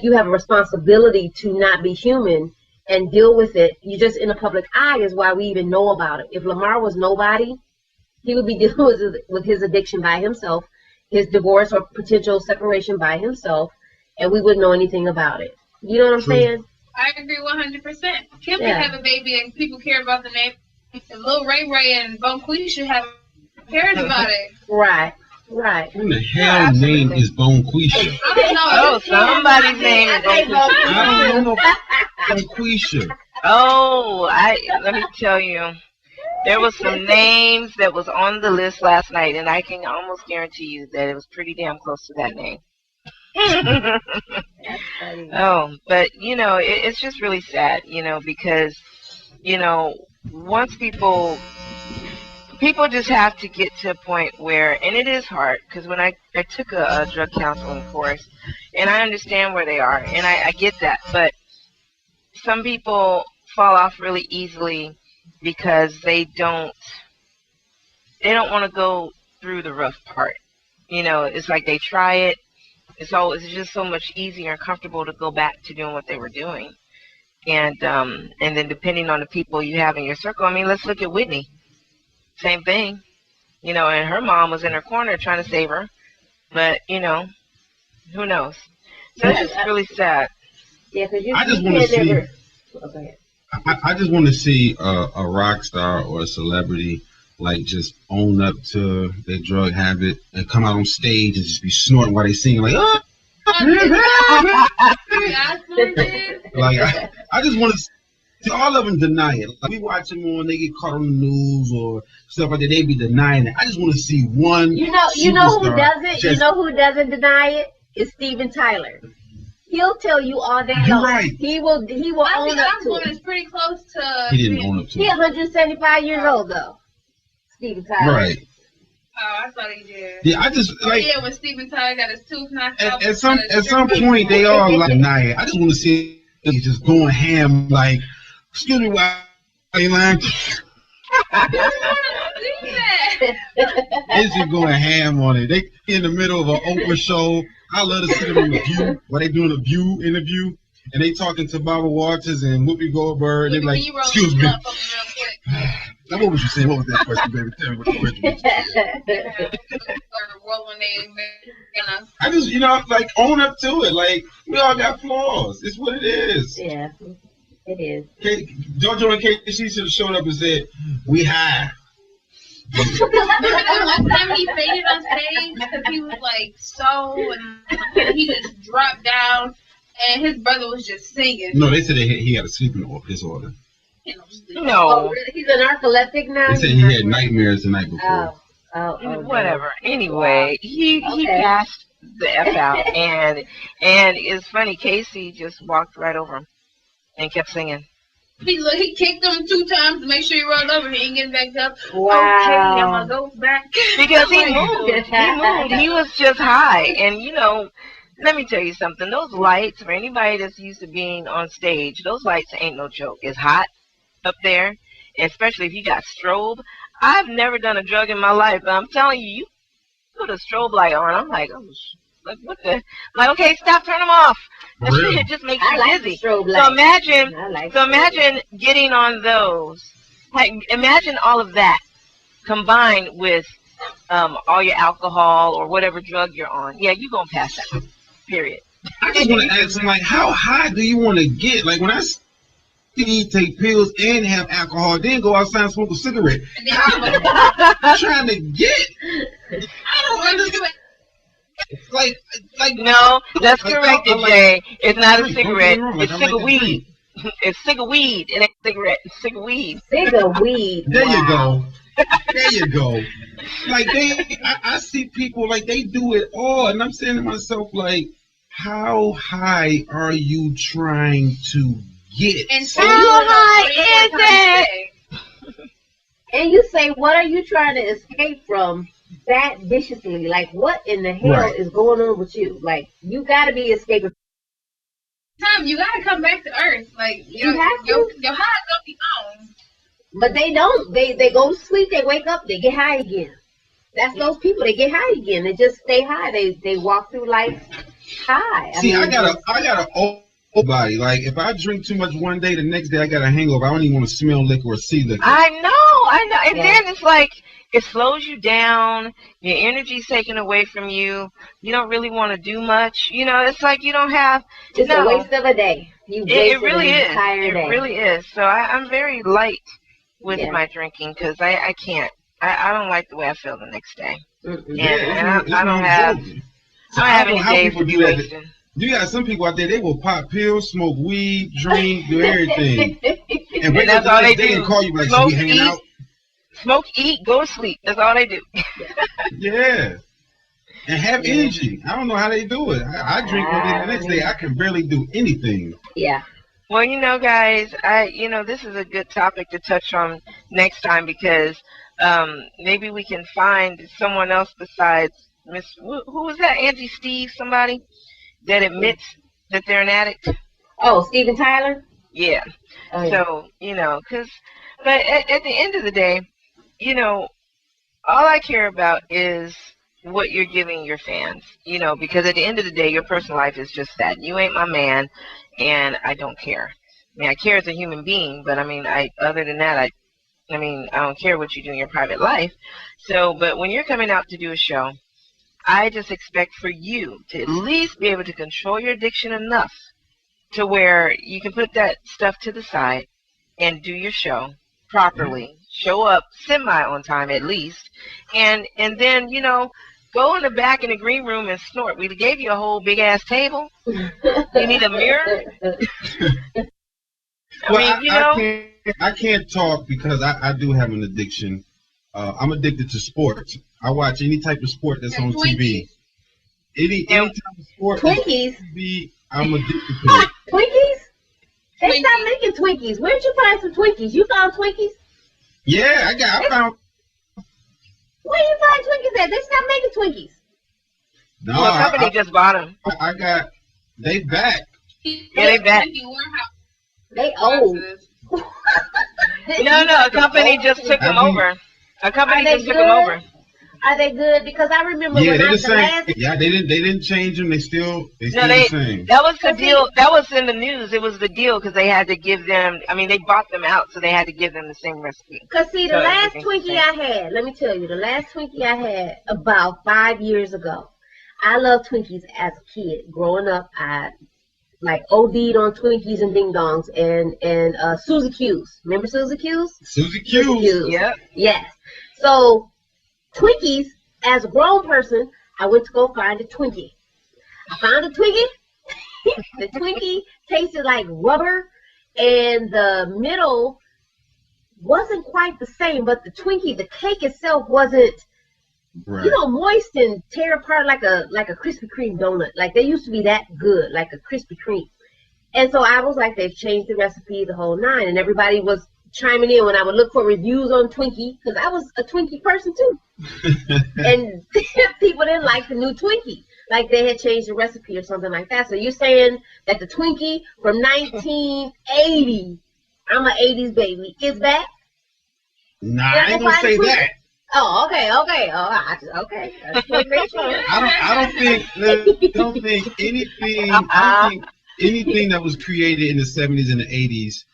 you have a responsibility to not be human and deal with it. You just in the public eye is why we even know about it. If Lamar was nobody, he would be dealing with his addiction by himself, his divorce or potential separation by himself, and we wouldn't know anything about it. You know what I'm saying? I agree 100%. Kim can have a baby and people care about the name. And Lil Ray Ray and Bonquisha have cares about it. Right. Who the hell name is Bonquisha? I don't know. Oh, somebody's name is Bonquisha. I don't know Bonquisha. Oh, let me tell you. There was some names that was on the list last night, and I can almost guarantee you that it was pretty damn close to that name. But it's just really sad, because once people just have to get to a point where, and it is hard, because when I took a drug counseling course, and I understand where they are, and I get that, but some people fall off really easily because they don't want to go through the rough part. It's like they try it. It's just so much easier and comfortable to go back to doing what they were doing. And then depending on the people you have in your circle, let's look at Whitney. Same thing. And her mom was in her corner trying to save her. But, who knows? So it's just really sad. Yeah, because I just want to see a rock star or a celebrity just own up to their drug habit and come out on stage and just be snorting while they sing I just want to see all of them deny it. We watch them on, they get caught on the news or stuff like that. They be denying it. I just want to see one. You know who doesn't? You know who doesn't deny it? It's Steven Tyler. He'll tell you all day long. Right. He will own up to it. Is pretty close to. He didn't own up to it. He's 175 years old though. Steven Tyler. Right. Oh, I thought he did. Yeah, I just when Steven Tyler got his tooth knocked out. At some point, they all deny it. I just want to see him just going ham. Excuse me, why are you lying? Izzy going ham on it. They in the middle of an Oprah show. I love to see them on the View, where they doing a View interview, and they talking to Barbara Walters and Whoopi Goldberg. They're like, "Excuse me." Now, what was you saying? What was that question, baby? Tell me what the question was. I just, like, own up to it. Like, we all got flaws. It's what it is. Yeah, it is. JoJo and KC should have showed up and said, "We high." Remember that one time he faded on stage because he was like and he just dropped down and his brother was just singing. No, they said he had a sleeping disorder. No. Oh, really? He's an narcoleptic now? They said he had nightmares the night before. Whatever. Anyway, he passed the F out, and it's funny, Casey just walked right over him and kept singing. He kicked him 2 times to make sure he rolled over. He ain't getting back up. Wow. Okay, I'm gonna go back. Because he moved. He was just high. And, let me tell you something. Those lights, for anybody that's used to being on stage, those lights ain't no joke. It's hot up there, especially if you got strobe. I've never done a drug in my life, but I'm telling you, you put a strobe light on. I'm like, oh, what the? I'm like, okay, stop, turn them off. Really? It just makes you dizzy. So imagine getting on those. Like, imagine all of that combined with all your alcohol or whatever drug you're on. Yeah, you're gonna pass that. Period. I just want to ask him, like, how high do you want to get? Like, when I see you take pills and have alcohol, then go outside and smoke a cigarette. I'm trying to get. I don't understand. Like no, that's corrected, Jay. It's not a cigarette. It's cig-a-weed. It's cig-a-weed. It ain't cigarette. It's cig-a-weed. Cig-a-weed. There you go. There you go. Like I see people like they do it all, and I'm saying to myself, like, how high are you trying to get? And how high is it? And you say, what are you trying to escape from that viciously? Like, what in the hell is going on with you? Like, you got to be escaping. Tom, you got to come back to earth. Like, your highs don't be on. But they don't. They go to sleep, they wake up, they get high again. That's those people. They get high again. They just stay high. They walk through life high. I got an old body. Like, if I drink too much one day, the next day I got a hangover. I don't even want to smell liquor or see liquor. I know. And then it's like, it slows you down. Your energy's taken away from you. You don't really want to do much. It's like you don't have. It's a waste of a day. It really is. It really is. So I'm very light with my drinking because I can't. I don't like the way I feel the next day. And I don't have any days to be wasting. You got some people out there, they will pop pills, smoke weed, drink, do everything. And wake up the next day and call you like, should we hanging out? Smoke, eat, go to sleep. That's all they do. Yeah. And have energy. I don't know how they do it. I drink one day, the next day I can barely do anything. Yeah. Well, guys, this is a good topic to touch on next time because maybe we can find someone else besides who was that? Angie Steve, somebody that admits that they're an addict. Oh, Steven Tyler? Yeah. Oh, yeah. So, but at the end of the day, all I care about is what you're giving your fans, because at the end of the day, your personal life is just that. You ain't my man, and I don't care. I mean, I care as a human being, but other than that, I don't care what you do in your private life. So, but when you're coming out to do a show, I just expect for you to at least be able to control your addiction enough to where you can put that stuff to the side and do your show properly. Show up semi on time at least, and then go in the back in the green room and snort. We gave you a whole big ass table. You need a mirror. I can't talk because I do have an addiction. I'm addicted to sports. I watch any type of sport that's on TV. Any type of sport Twinkies. On TV, I'm addicted to it. Twinkies? They stopped making Twinkies. Where'd you find some Twinkies? You found Twinkies? Yeah, I found. Where you find Twinkies at? They stopped making Twinkies. No, the company just bought them. They back. Yeah, they back. They old. No, a company just took them over. A company just took them over. Are they good? Because I remember Yeah, when they're I the same. last. Yeah, they didn't change them. They still the same. That was the deal. That was in the news. It was the deal because they had to give them. I mean, they bought them out, so they had to give them the same recipe. Because see, the last Twinkie I had, let me tell you, the last Twinkie I had about 5 years ago. I loved Twinkies as a kid. Growing up, I like OD'd on Twinkies and Ding Dongs and Suzy Q's. Remember Suzy Q's? Suzy Q's. Yep. Yes. So Twinkies, as a grown person, I went to go find a Twinkie. I found a Twinkie. The Twinkie tasted like rubber, and the middle wasn't quite the same, but the Twinkie, the cake itself wasn't, moist and tear apart like a Krispy Kreme donut. Like they used to be that good, like a Krispy Kreme. And so I was like, they've changed the recipe, the whole nine, and everybody was chiming in when I would look for reviews on Twinkie, because I was a Twinkie person too. And people didn't like the new Twinkie, like they had changed the recipe or something like that. So you're saying that the Twinkie from 1980, I'm an 80s baby, is back? Nah, I ain't gonna say that. Oh, okay. Okay. I don't think anything that was created in the 70s and the 80s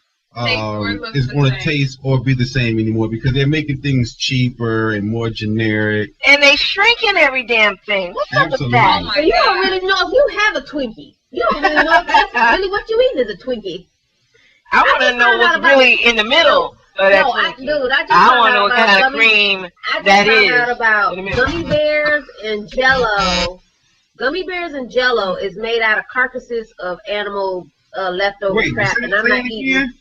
is going to taste or be the same anymore, because they're making things cheaper and more generic. And they shrinking every damn thing. What's up with that? So you don't really know if you have a Twinkie. You don't really know if that's really what you eat is a Twinkie. I want to know what's really in the middle. I want to know what kind of cream that is. I just found out about gummy bears and Jello. Gummy bears and Jello is made out of carcasses of animal leftover crap, and I'm not eating.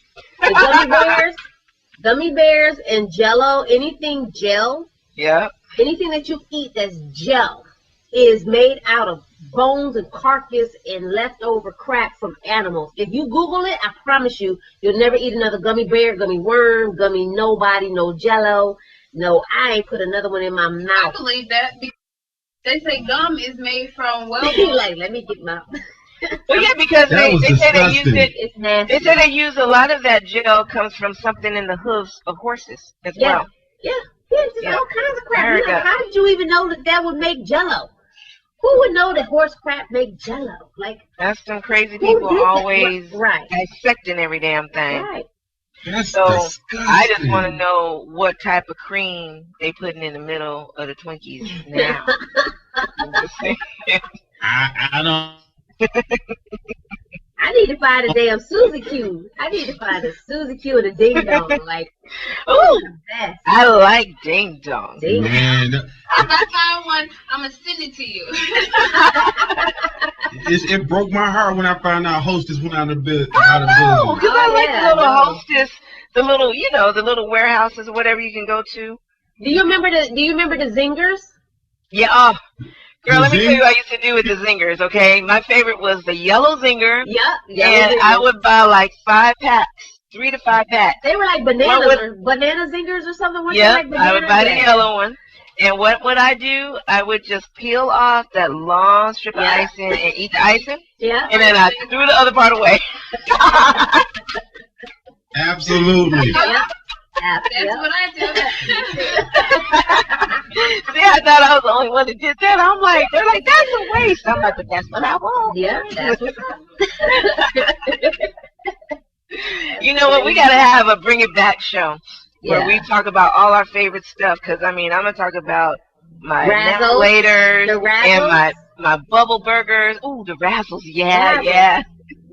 The gummy bears and Jello, anything gel, anything that you eat that's gel is made out of bones and carcass and leftover crap from animals. If you Google it, I promise you, you'll never eat another gummy bear, gummy worm, gummy nobody, no Jello. No, I ain't put another one in my mouth. I believe that because they say gum is made from like, let me get my. Well, yeah, because they say they use it. It's nasty. They say they use a lot of that gel comes from something in the hooves of horses as well. Yeah, just all kinds of crap. How did you even know that would make Jello? Who would know that horse crap make Jello? Like, that's some crazy people always dissecting every damn thing. Right. That's so disgusting. I just want to know what type of cream they putting in the middle of the Twinkies now. I don't. I need to find a damn Suzy Q. I need to find a Suzy Q and a Ding Dong. Like, I like Ding Dong. Man. If I find one, I'm going to send it to you. It broke my heart when I found out Hostess went out of business. Because I like the little Hostess, the little, the little warehouses or whatever you can go to. Do you remember the Zingers? Yeah. Girl, let me tell you what I used to do with the Zingers, okay? My favorite was the yellow Zinger. Yep. And I would buy like 5 packs, 3 to 5 packs. They were like banana Zingers or something. Yep, I would buy the yellow one. And what would I do? I would just peel off that long strip of icing and eat the icing. Yeah. And then I threw the other part away. Absolutely. Yep. That's what I do. See, I thought I was the only one that did that. I'm like, they're like, that's a waste. I'm like, but that's what I want. Yeah, that's what's up. You know what? We got to have a Bring It Back show where we talk about all our favorite stuff. Because, I mean, I'm going to talk about my Laters and my bubble burgers. Ooh, the Razzles. Yeah.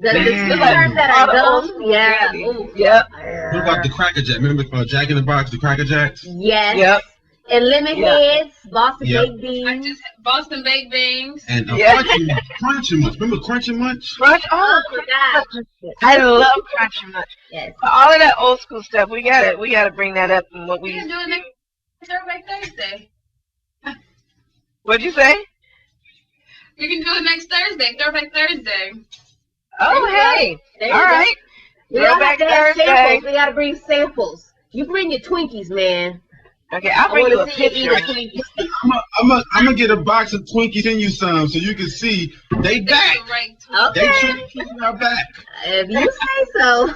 The sweethearts that are gum. Yeah. Yep. What about the Cracker Jack? Remember Jack in the Box, the Cracker Jacks? Yes. Yep. And lemon heads, Boston baked beans. Boston baked beans. And Crunchy Munch. Remember Crunchy Munch? Oh my God. I love Crunchy Munch. Yes. All of that old school stuff, we gotta bring that up and what we can do it next Throwback Thursday. What'd you say? We can do it next Thursday, Throwback Thursday. Oh, hey. All right. Throwback Thursday. We gotta bring samples. You bring your Twinkies, man. Okay, I'll bring you a picture. I'm gonna get a box of Twinkies in you some so you can see they back. Okay. They are back. If you say so.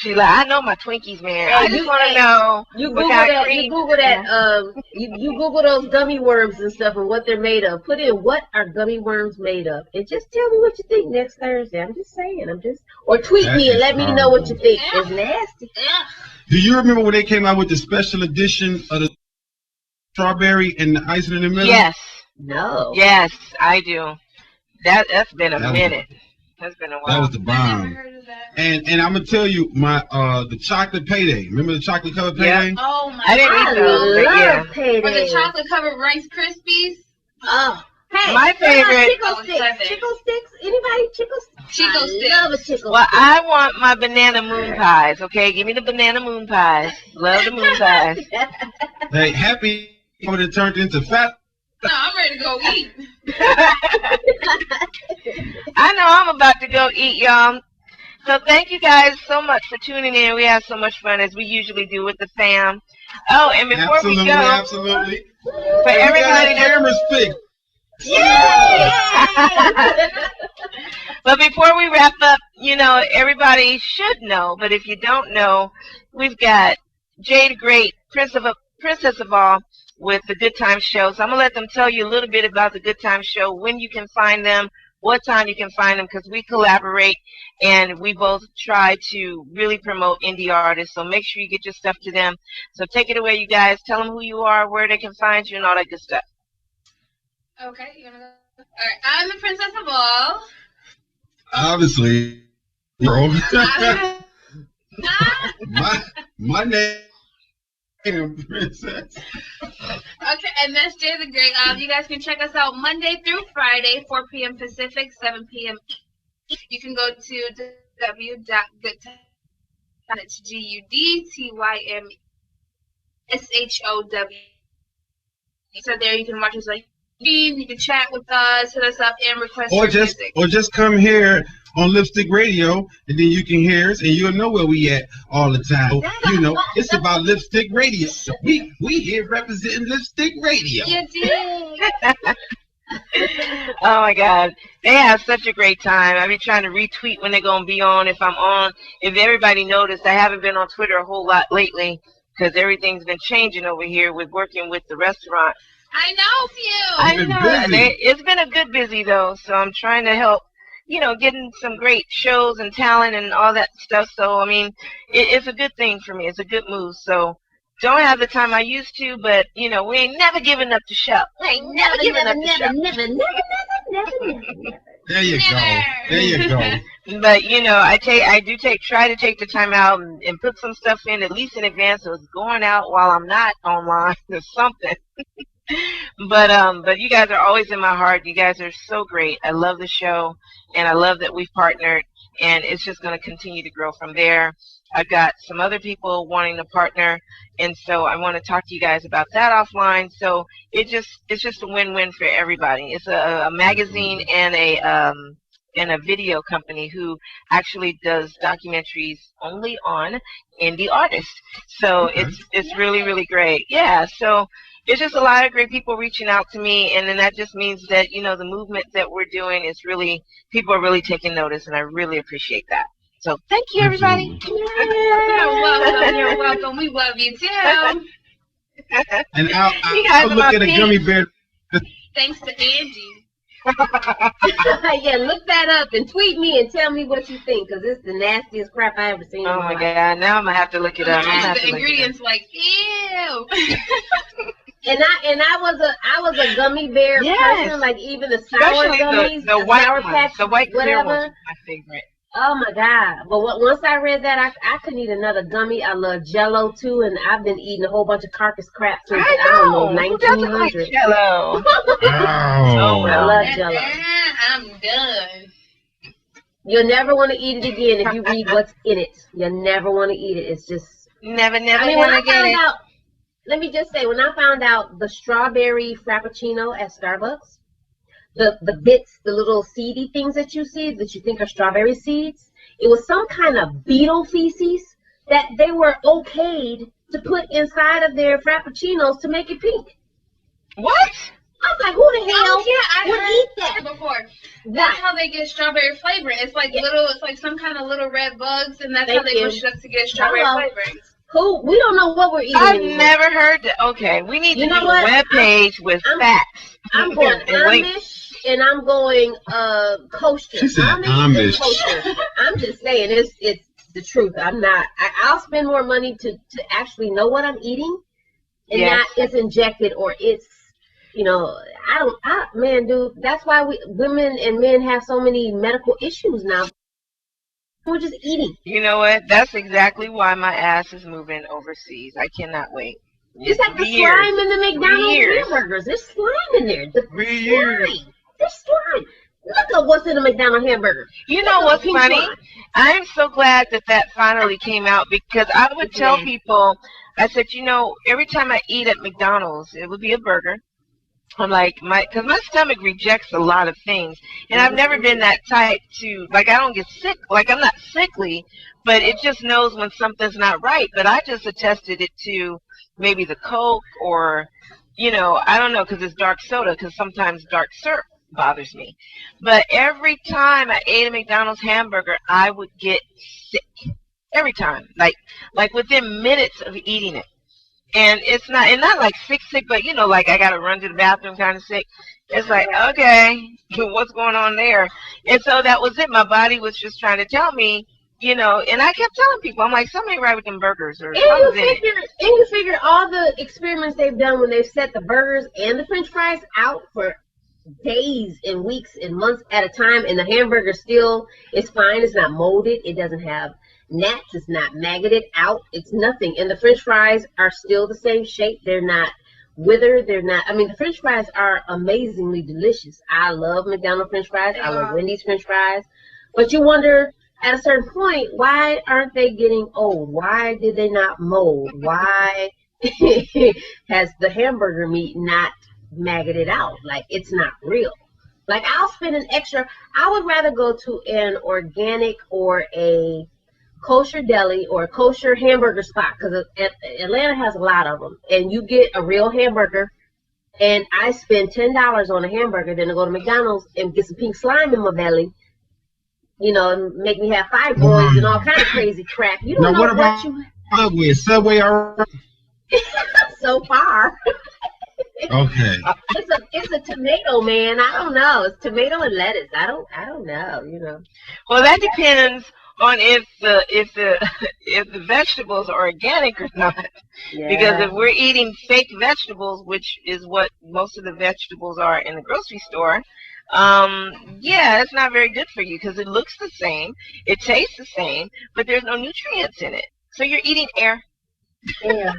Sheila, I know my Twinkies, man. Hey, I just want to know You what Google kind of that. cream. You Google that. You Google those gummy worms and stuff and what they're made of. Put in what are gummy worms made of, and just tell me what you think next Thursday. I'm just saying. Or tweet me and let me know what you think. It's nasty. Do you remember when they came out with the special edition of the strawberry and the icing in the middle? Yes. No. Yes, I do. That's been a minute. That's been a while. That was the bomb. And I'm gonna tell you the chocolate payday. Remember the chocolate covered payday? Yep. Oh my I didn't eat those, but yeah. Or the chocolate covered Rice Krispies. Oh. Hey, My favorite. Chico sticks. Chico sticks. Anybody Chico sticks? Chico sticks. I love a Chico Well, stick. I want my banana moon pies. Okay, give me the banana moon pies. Love the moon pies. Hey, happy when it turned into fat. No, I'm ready to go eat. I know I'm about to go eat, y'all. So thank you guys so much for tuning in. We had so much fun as we usually do with the fam. Oh, and before we go, Absolutely. for everybody that cameras fixed. But before we wrap up, everybody should know, but if you don't know, we've got Jay the Great, Princess of All, with the Good Time Show. So I'm going to let them tell you a little bit about the Good Time Show, when you can find them, what time you can find them, because we collaborate and we both try to really promote indie artists. So make sure you get your stuff to them. So take it away, you guys. Tell them who you are, where they can find you, and all that good stuff. Okay, you wanna go? All right, I'm the Princess of All. Obviously, bro. my name is Princess. Okay, and that's Jay the Great. You guys can check us out Monday through Friday, 4 p.m. Pacific, 7 p.m. You can go to www.goodtime. It's GUDTYMSHOW. So there you can watch us like you can chat with us, hit us up, and request music. Or just come here on Lipstick Radio, and then you can hear us, and you'll know where we at all the time. It's about Lipstick Radio. We here representing Lipstick Radio. You did. Oh my God, they have such a great time. I be trying to retweet when they're gonna be on. If I'm on, if everybody noticed, I haven't been on Twitter a whole lot lately because everything's been changing over here with working with the restaurant. I know you. I know. It's been a good busy though, so I'm trying to help. Getting some great shows and talent and all that stuff. So I mean, it's a good thing for me. It's a good move. So. Don't have the time I used to, but we ain't never giving up the show. We ain't never giving up the show. Never. There you go. There you go. But I do try to take the time out and put some stuff in at least in advance, so it's going out while I'm not online or something. But you guys are always in my heart. You guys are so great. I love the show, and I love that we've partnered, and it's just going to continue to grow from there. I've got some other people wanting to partner, and so I want to talk to you guys about that offline. So it's just a win-win for everybody. It's a magazine and a video company who actually does documentaries only on indie artists. So it's really, really great. Yeah, so it's just a lot of great people reaching out to me, and then that just means that the movement that we're doing is really, people are really taking notice, and I really appreciate that. So thank you, everybody. You're welcome. We love you too. And I'll look at a gummy bear. Thanks to Angie. Yeah, look that up and tweet me and tell me what you think, because it's the nastiest crap I ever seen. Oh my God! Now I'm gonna have to look it up. The ingredients like ew. And I was a gummy bear person, like even the sour gummies, the white sour ones, patch, the white clear whatever. ones are my favorite. Oh my God! But once I read that, I couldn't eat another gummy. I love Jello too, and I've been eating a whole bunch of carcass crap since I don't know 1900. Jello. I love Jello. I'm done. You'll never want to eat it again if you read what's in it. You'll never want to eat it. It's just never I mean, want to get it. Let me just say, when I found out the strawberry frappuccino at Starbucks, the bits, the little seedy things that you see that you think are strawberry seeds, it was some kind of beetle feces that they were okayed to put inside of their frappuccinos to make it pink. What? I was like, who the hell I would heard eat that? before. That's how they get strawberry flavoring. It's like it's like some kind of little red bugs, and that's how they push it up to get strawberry flavoring. Who? We don't know what we're eating I've anymore. never heard that. Okay, we need to do a web page with facts. I'm going Amish and I'm going kosher. She said Amish. Kosher. I'm just saying it's the truth. I'll spend more money to actually know what I'm eating, and not it's injected or it's man, dude. That's why women and men have so many medical issues now. We're just eating. You know what? That's exactly why my ass is moving overseas. I cannot wait. It's like the slime in the McDonald's hamburgers. There's slime in there. There's slime. Look at what's in the McDonald's hamburger. You know what's funny? I'm so glad that finally came out, because I would tell people, I said, every time I eat at McDonald's, it would be a burger. I'm like, because my stomach rejects a lot of things, and I've never been that type to, I don't get sick, I'm not sickly, but it just knows when something's not right. But I just attested it to maybe the Coke or, I don't know, because it's dark soda, because sometimes dark syrup bothers me. But every time I ate a McDonald's hamburger, I would get sick. Every time, like within minutes of eating it. And it's not like sick, but I gotta run to the bathroom kind of sick. It's like, okay, what's going on there? And so that was it. My body was just trying to tell me, and I kept telling people, I'm like, something right with them burgers or something in it. And you figure all the experiments they've done when they've set the burgers and the French fries out for days and weeks and months at a time, and the hamburger still is fine. It's not molded. It doesn't have gnats. It's not maggoted out. It's nothing. And the French fries are still the same shape. They're not withered. The French fries are amazingly delicious. I love McDonald's French fries. I love Wendy's French fries. But you wonder, at a certain point, why aren't they getting old? Why did they not mold? Why has the hamburger meat not maggoted out? It's not real. I'll spend an extra. I would rather go to an organic or a kosher deli or a kosher hamburger spot, because Atlanta has a lot of them, and you get a real hamburger, and I spend $10 on a hamburger than to go to McDonald's and get some pink slime in my belly, and make me have fibroids and all kind of crazy crap. You don't know what you Subway? Subway already? So far. Okay. It's a tomato, man. I don't know. It's tomato and lettuce. I don't know. Well, that depends on if the vegetables are organic or not. Yeah. Because if we're eating fake vegetables, which is what most of the vegetables are in the grocery store, it's not very good for you, because it looks the same, it tastes the same, but there's no nutrients in it. So you're eating air. Yeah.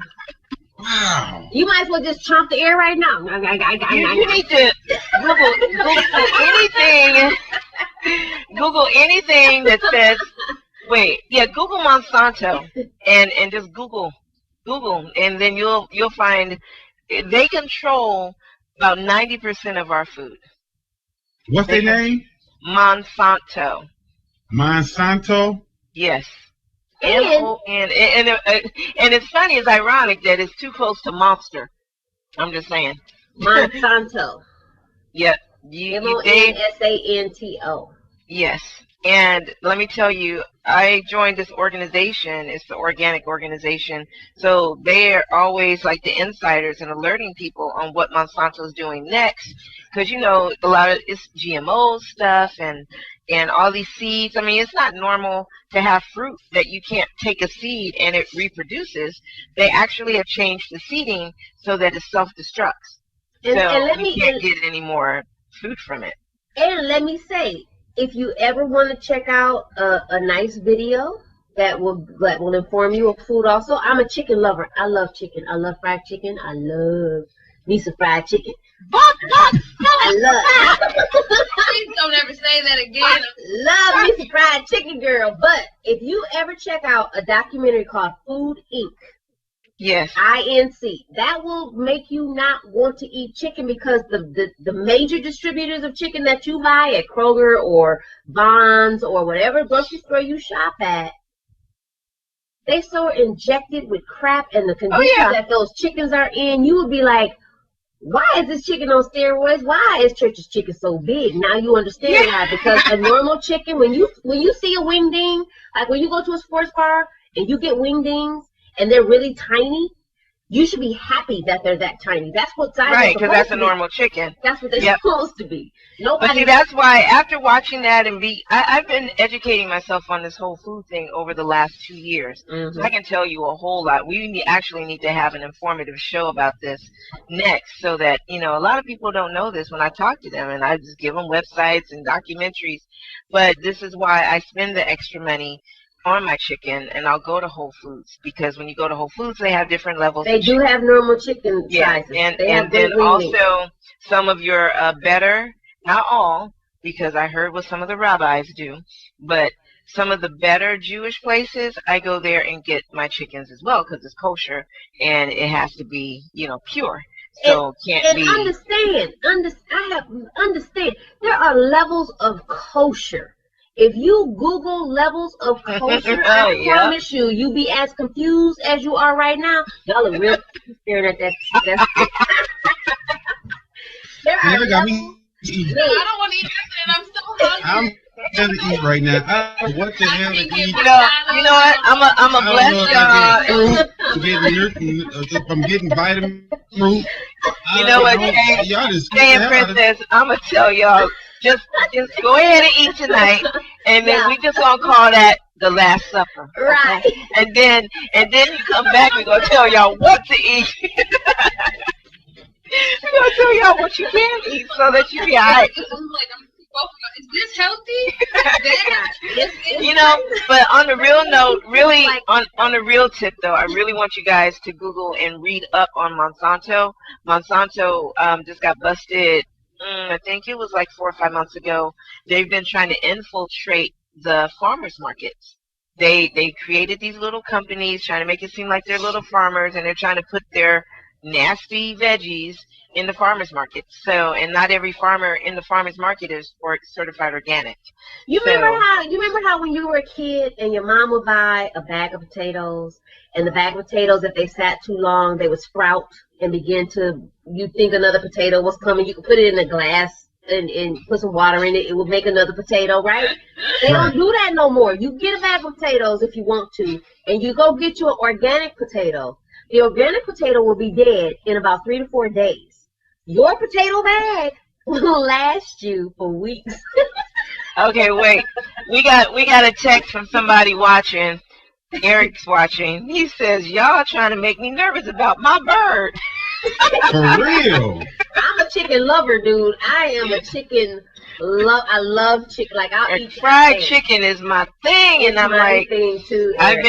Wow. You might as well just chomp the air right now. You need to Google anything that says, Google Monsanto and just Google, and then you'll find they control about 90% of our food. What's their name? Monsanto. Monsanto? Yes. And it's funny, it's ironic that it's too close to monster. I'm just saying. Monsanto. Yep. Monsanto. Yes. And let me tell you, I joined this organization. It's the organic organization. So they are always like the insiders and alerting people on what Monsanto is doing next. Because, a lot of it's GMO stuff and all these seeds. It's not normal to have fruit that you can't take a seed and it reproduces. They actually have changed the seeding so that it self-destructs. So you can't get any more food from it. And let me say, if you ever want to check out a nice video that will inform you of food also, I'm a chicken lover. I love chicken. I love fried chicken. I love me some fried chicken. I love Please don't ever say that again. I love me some fried chicken, girl. But if you ever check out a documentary called Food Inc., yes, INC, that will make you not want to eat chicken, because the major distributors of chicken that you buy at Kroger or Vons or whatever grocery store you shop at, they so injected with crap, and the conditions that those chickens are in, you would be like, why is this chicken on steroids? Why is Church's chicken so big? Now you understand why. Because a normal chicken, when you see a wingding, like when you go to a sports bar and you get wingdings and they're really tiny, you should be happy that they're that tiny. That's what size right, because that's a normal chicken. That's what they're supposed to be. But see, that's why after watching that I've been educating myself on this whole food thing over the last 2 years. So I can tell you a whole lot. We actually need to have an informative show about this next, so that a lot of people don't know this when I talk to them, and I just give them websites and documentaries. But this is why I spend the extra money on my chicken, and I'll go to Whole Foods, because when you go to Whole Foods, they have different levels. They do have normal chicken sizes. And then also some of your better, not all, because I heard what some of the rabbis do, but some of the better Jewish places, I go there and get my chickens as well, because it's kosher and it has to be, pure. So understand. There are levels of kosher. If you Google levels of kosher, I promise you'll be as confused as you are right now. Y'all are really staring at that. I got me eating. I don't want to eat this, and I'm so hungry. I'm gonna eat right now. What the hell to eat? You know what? I'm a bless y'all. I'm getting vitamin fruit. You know what, Jay Princess? I'm gonna tell y'all. Just go ahead and eat tonight, and then we just gonna call that the Last Supper, okay? Right? And then you come back, we gonna tell y'all what to eat. We gonna tell y'all what you can eat so that you be alright. Is this healthy? But on the real note, really, on the real tip though, I really want you guys to Google and read up on Monsanto. Monsanto just got busted. I think it was like 4 or 5 months ago. They've been trying to infiltrate the farmers markets. They created these little companies trying to make it seem like they're little farmers, and they're trying to put their nasty veggies in the farmers market. So, and not every farmer in the farmers market is certified organic. You remember how when you were a kid and your mom would buy a bag of potatoes, and the bag of potatoes, if they sat too long, they would sprout and begin to, you think another potato was coming, you could put it in a glass and put some water in it, it would make another potato, right? They don't do that no more. You get a bag of potatoes if you want to, and you go get you an organic potato. The organic potato will be dead in about 3 to 4 days. Your potato bag will last you for weeks. Okay, wait. We got a text from somebody watching. Eric's watching. He says, y'all trying to make me nervous about my bird. For real. I'm a chicken lover, dude. I am a chicken I love chicken. Like I'll eat fried chicken is my thing, it's and I'm my like, thing too, I've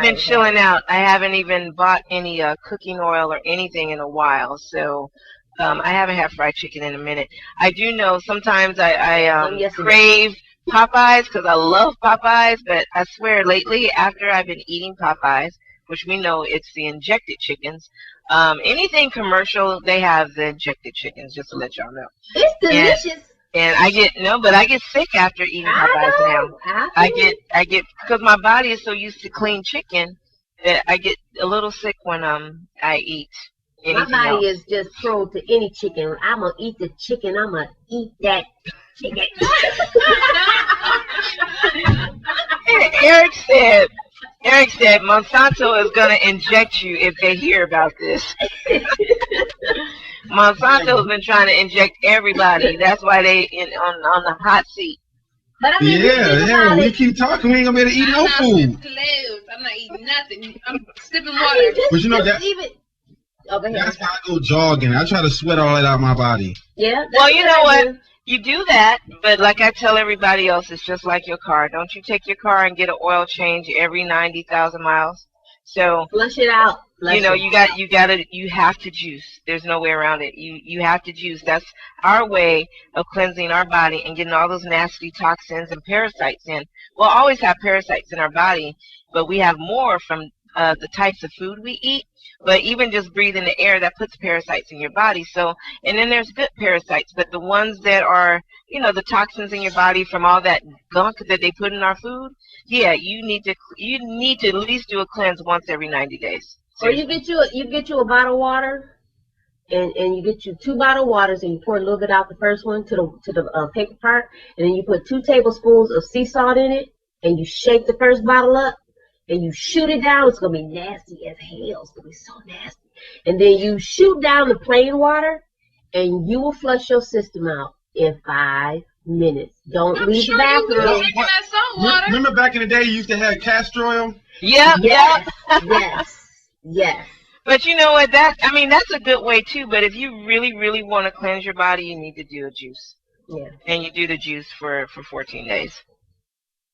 been chilling out. I haven't even bought any cooking oil or anything in a while, so I haven't had fried chicken in a minute. I do know sometimes I crave Popeyes because I love Popeyes, but I swear lately after I've been eating Popeyes, which we know it's the injected chickens, anything commercial, they have the injected chickens, just to let y'all know. It's delicious. And I get sick after eating Popeyes now. I get because my body is so used to clean chicken that I get a little sick when I eat anything My body else. is just prone to any chicken. I'm gonna eat the chicken. I'm gonna eat that chicken. Eric said Monsanto is gonna inject you if they hear about this. Monsanto's been trying to inject everybody. That's why they on the hot seat. But I mean, we keep talking. We ain't gonna be able to eat no food. I'm not eating nothing. I'm sipping water. But you know that. That's how I go jogging. I try to sweat all that out of my body. Yeah. Well, you know what? You do that, but like I tell everybody else, it's just like your car. Don't you take your car and get an oil change every 90,000 miles? So flush it out. You have to juice. There's no way around it. You have to juice. That's our way of cleansing our body and getting all those nasty toxins and parasites in. We'll always have parasites in our body, but we have more from the types of food we eat. But even just breathing the air, that puts parasites in your body. So, and then there's good parasites, but the ones that are, the toxins in your body from all that gunk that they put in our food, yeah, you need to at least do a cleanse once every 90 days. Or you get you a bottle of water, and you get you 2 bottled waters, and you pour a little bit out the first one to the paper part, and then you put 2 tablespoons of sea salt in it, and you shake the first bottle up, and you shoot it down. It's gonna be nasty as hell. It's gonna be so nasty. And then you shoot down the plain water, and you will flush your system out in 5 minutes. Don't leave the bathroom. Remember back in the day, you used to have castor oil? Yep. Yes. But you know what? That's a good way too. But if you really, really want to cleanse your body, you need to do a juice. Yeah. And you do the juice for 14 days.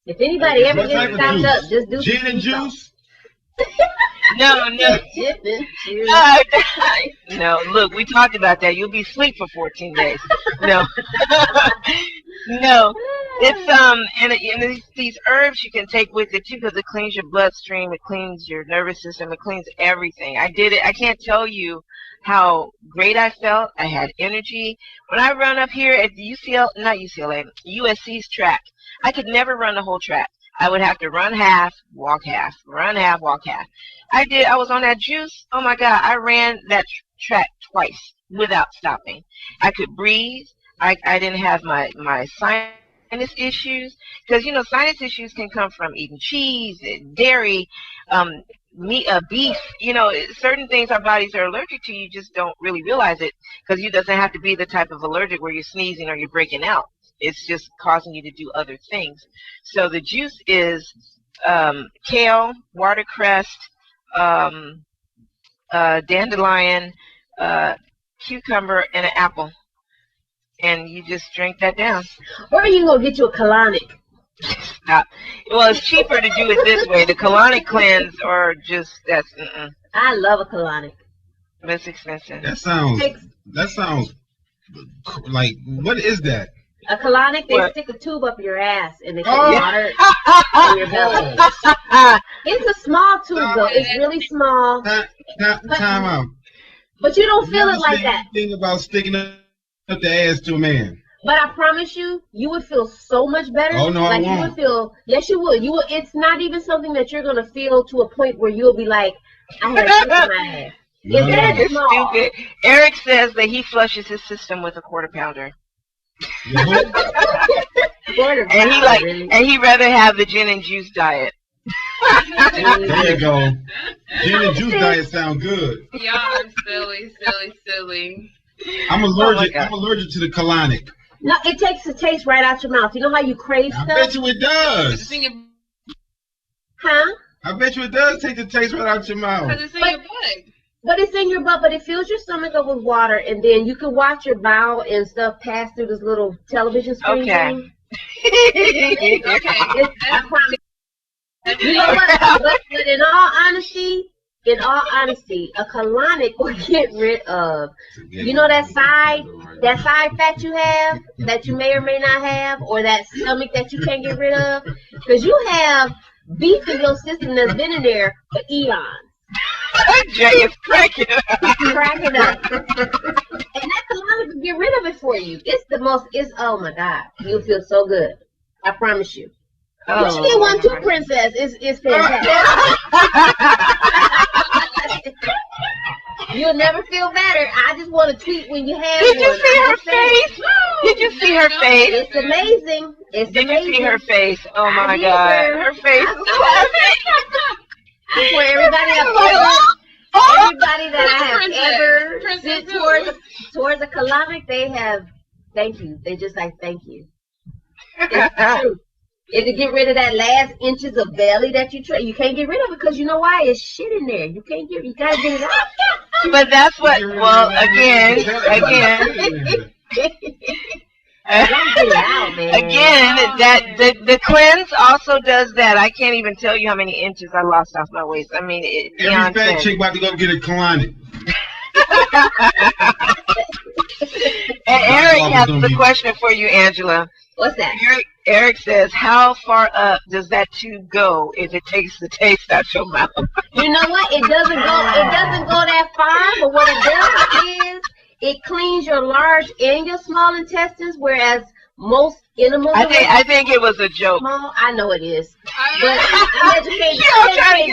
If anybody ever gets stopped up, just do gin and juice. No. No, look, we talked about that. You'll be asleep for 14 days. No. No. It's and these herbs you can take with it too, because it cleans your bloodstream, it cleans your nervous system, it cleans everything. I did it. I can't tell you how great I felt. I had energy. When I run up here at the USC's track, I could never run the whole track. I would have to run half, walk half, run half, walk half. I was on that juice. Oh my God, I ran that track twice without stopping. I could breathe. I didn't have my sinus issues, because sinus issues can come from eating cheese, dairy, meat, beef. Certain things our bodies are allergic to. You just don't really realize it, because it doesn't have to be the type of allergic where you're sneezing or you're breaking out. It's just causing you to do other things. So the juice is kale, watercress, dandelion, cucumber, and an apple. And you just drink that down. Or you can go get you a colonic. Well, it's cheaper to do it this way. The colonic cleanse, or just I love a colonic. That's expensive. That sounds like, what is that? A colonic, they stick a tube up your ass and they put water in your belly. It's a small tube though. It's really small. Time out. But you don't feel it like that. Think about sticking up the ass to a man. But I promise you, you would feel so much better. Oh no, I won't. You would feel. Yes, you would. You will. It's not even something that you're gonna feel to a point where you'll be like, I had a stick in my ass. No, It's small. Stupid. Eric says that he flushes his system with a quarter pounder. And he rather have the gin and juice diet. There you go. Gin and juice diet sound good. Y'all are silly. I'm allergic. I'm allergic to the colonic. No, it takes the taste right out your mouth. You know how you crave stuff? I bet you it does. Huh? I bet you it does take the taste right out your mouth. Because it's in your butt. But it's in your butt, but it fills your stomach up with water, and then you can watch your bowel and stuff pass through this little television screen. Okay. I promise. You know what? But in all honesty, a colonic will get rid of, that side fat you have, that you may or may not have, or that stomach that you can't get rid of, because you have beef in your system that's been in there for eons. Jay is cracking up. Cracking up. And that colonic will get rid of it for you. Oh my God. You'll feel so good. I promise you. You should get one too, Princess. It's fantastic. You'll never feel better. I just want to tweet when you have one. Did you see her face? Did you see her face? It's amazing. Did you see her face? Oh my God. Her face is laughing. For everybody that I have ever sent towards a colonic, they have thank you. They just like thank you. It's true. Is to get rid of that last inches of belly that you can't get rid of it, because you know why? It's shit in there. You gotta get it out. But that's what. Well, again. Again, that the cleanse also does that. I can't even tell you how many inches I lost off my waist. I mean, every fat chick about to go get a colonic. And Eric has the question for you, Angela. What's that? Eric says, how far up does that tube go if it takes the taste out your mouth? You know what? It doesn't go that far, but what it does is it cleans your large and your small intestines, whereas most animals. I think it was a joke. Small, I know it is, but I'm educated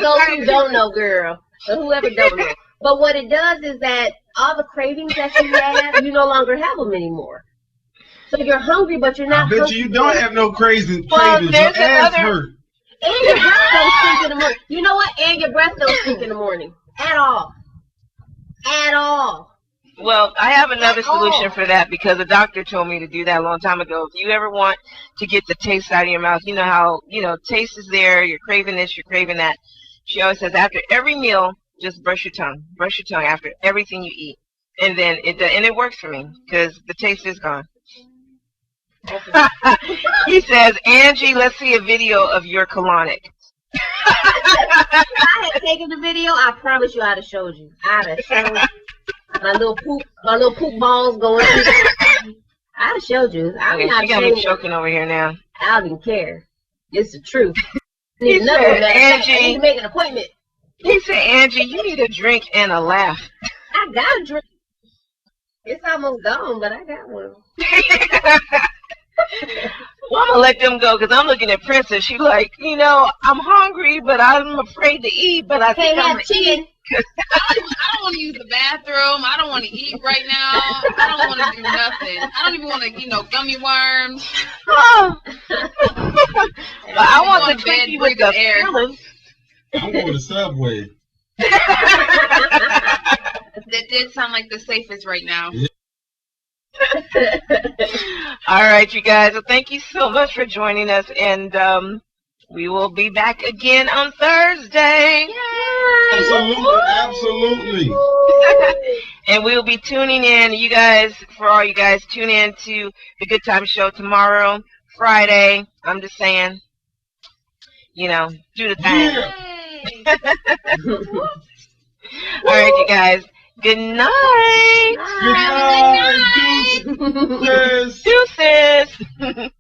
those who don't know, girl, or whoever don't know. But what it does is that all the cravings that you have, you no longer have them anymore. So you're hungry, but you're not. I bet you don't have no crazy Well, cravings. there's Your ass another- hurt. And your breath don't stink in the morning. You know what? And your breath don't stink in the morning. At all. At all. Well, I have another solution for that because a doctor told me to do that a long time ago. If you ever want to get the taste out of your mouth, you know how, taste is there, you're craving this, you're craving that. She always says after every meal, just brush your tongue. Brush your tongue after everything you eat. And then it works for me because the taste is gone. He says, Angie, let's see a video of your colonic. If I had taken the video, I promise you I'd have showed you. I'd have showed you. My little poop balls going through. I'd have showed you. I'm not she got me choking over here now. I don't care. It's the truth. He said, Angie, I need to make an appointment. He said, Angie, you need a drink and a laugh. I got a drink. It's almost gone, but I got one. Well, I'm going to let them go because I'm looking at Princess. She's like, I'm hungry, but I'm afraid to eat, but I can't think I'm have chicken. I don't want to use the bathroom. I don't want to eat right now. I don't want to do nothing. I don't even want to, gummy worms. Oh. But I want the Twinkie with the air. feeling. I'm going to Subway. That did sound like the safest right now. Yeah. All right, you guys. Well, thank you so much for joining us, and we will be back again on Thursday. Absolutely. And we'll be tuning in. You guys, for all you guys, tune in to the Good Time Show tomorrow, Friday. I'm just saying, do the thing. Yeah. All right, you guys. Good night. Good night. Deuces. Deuces.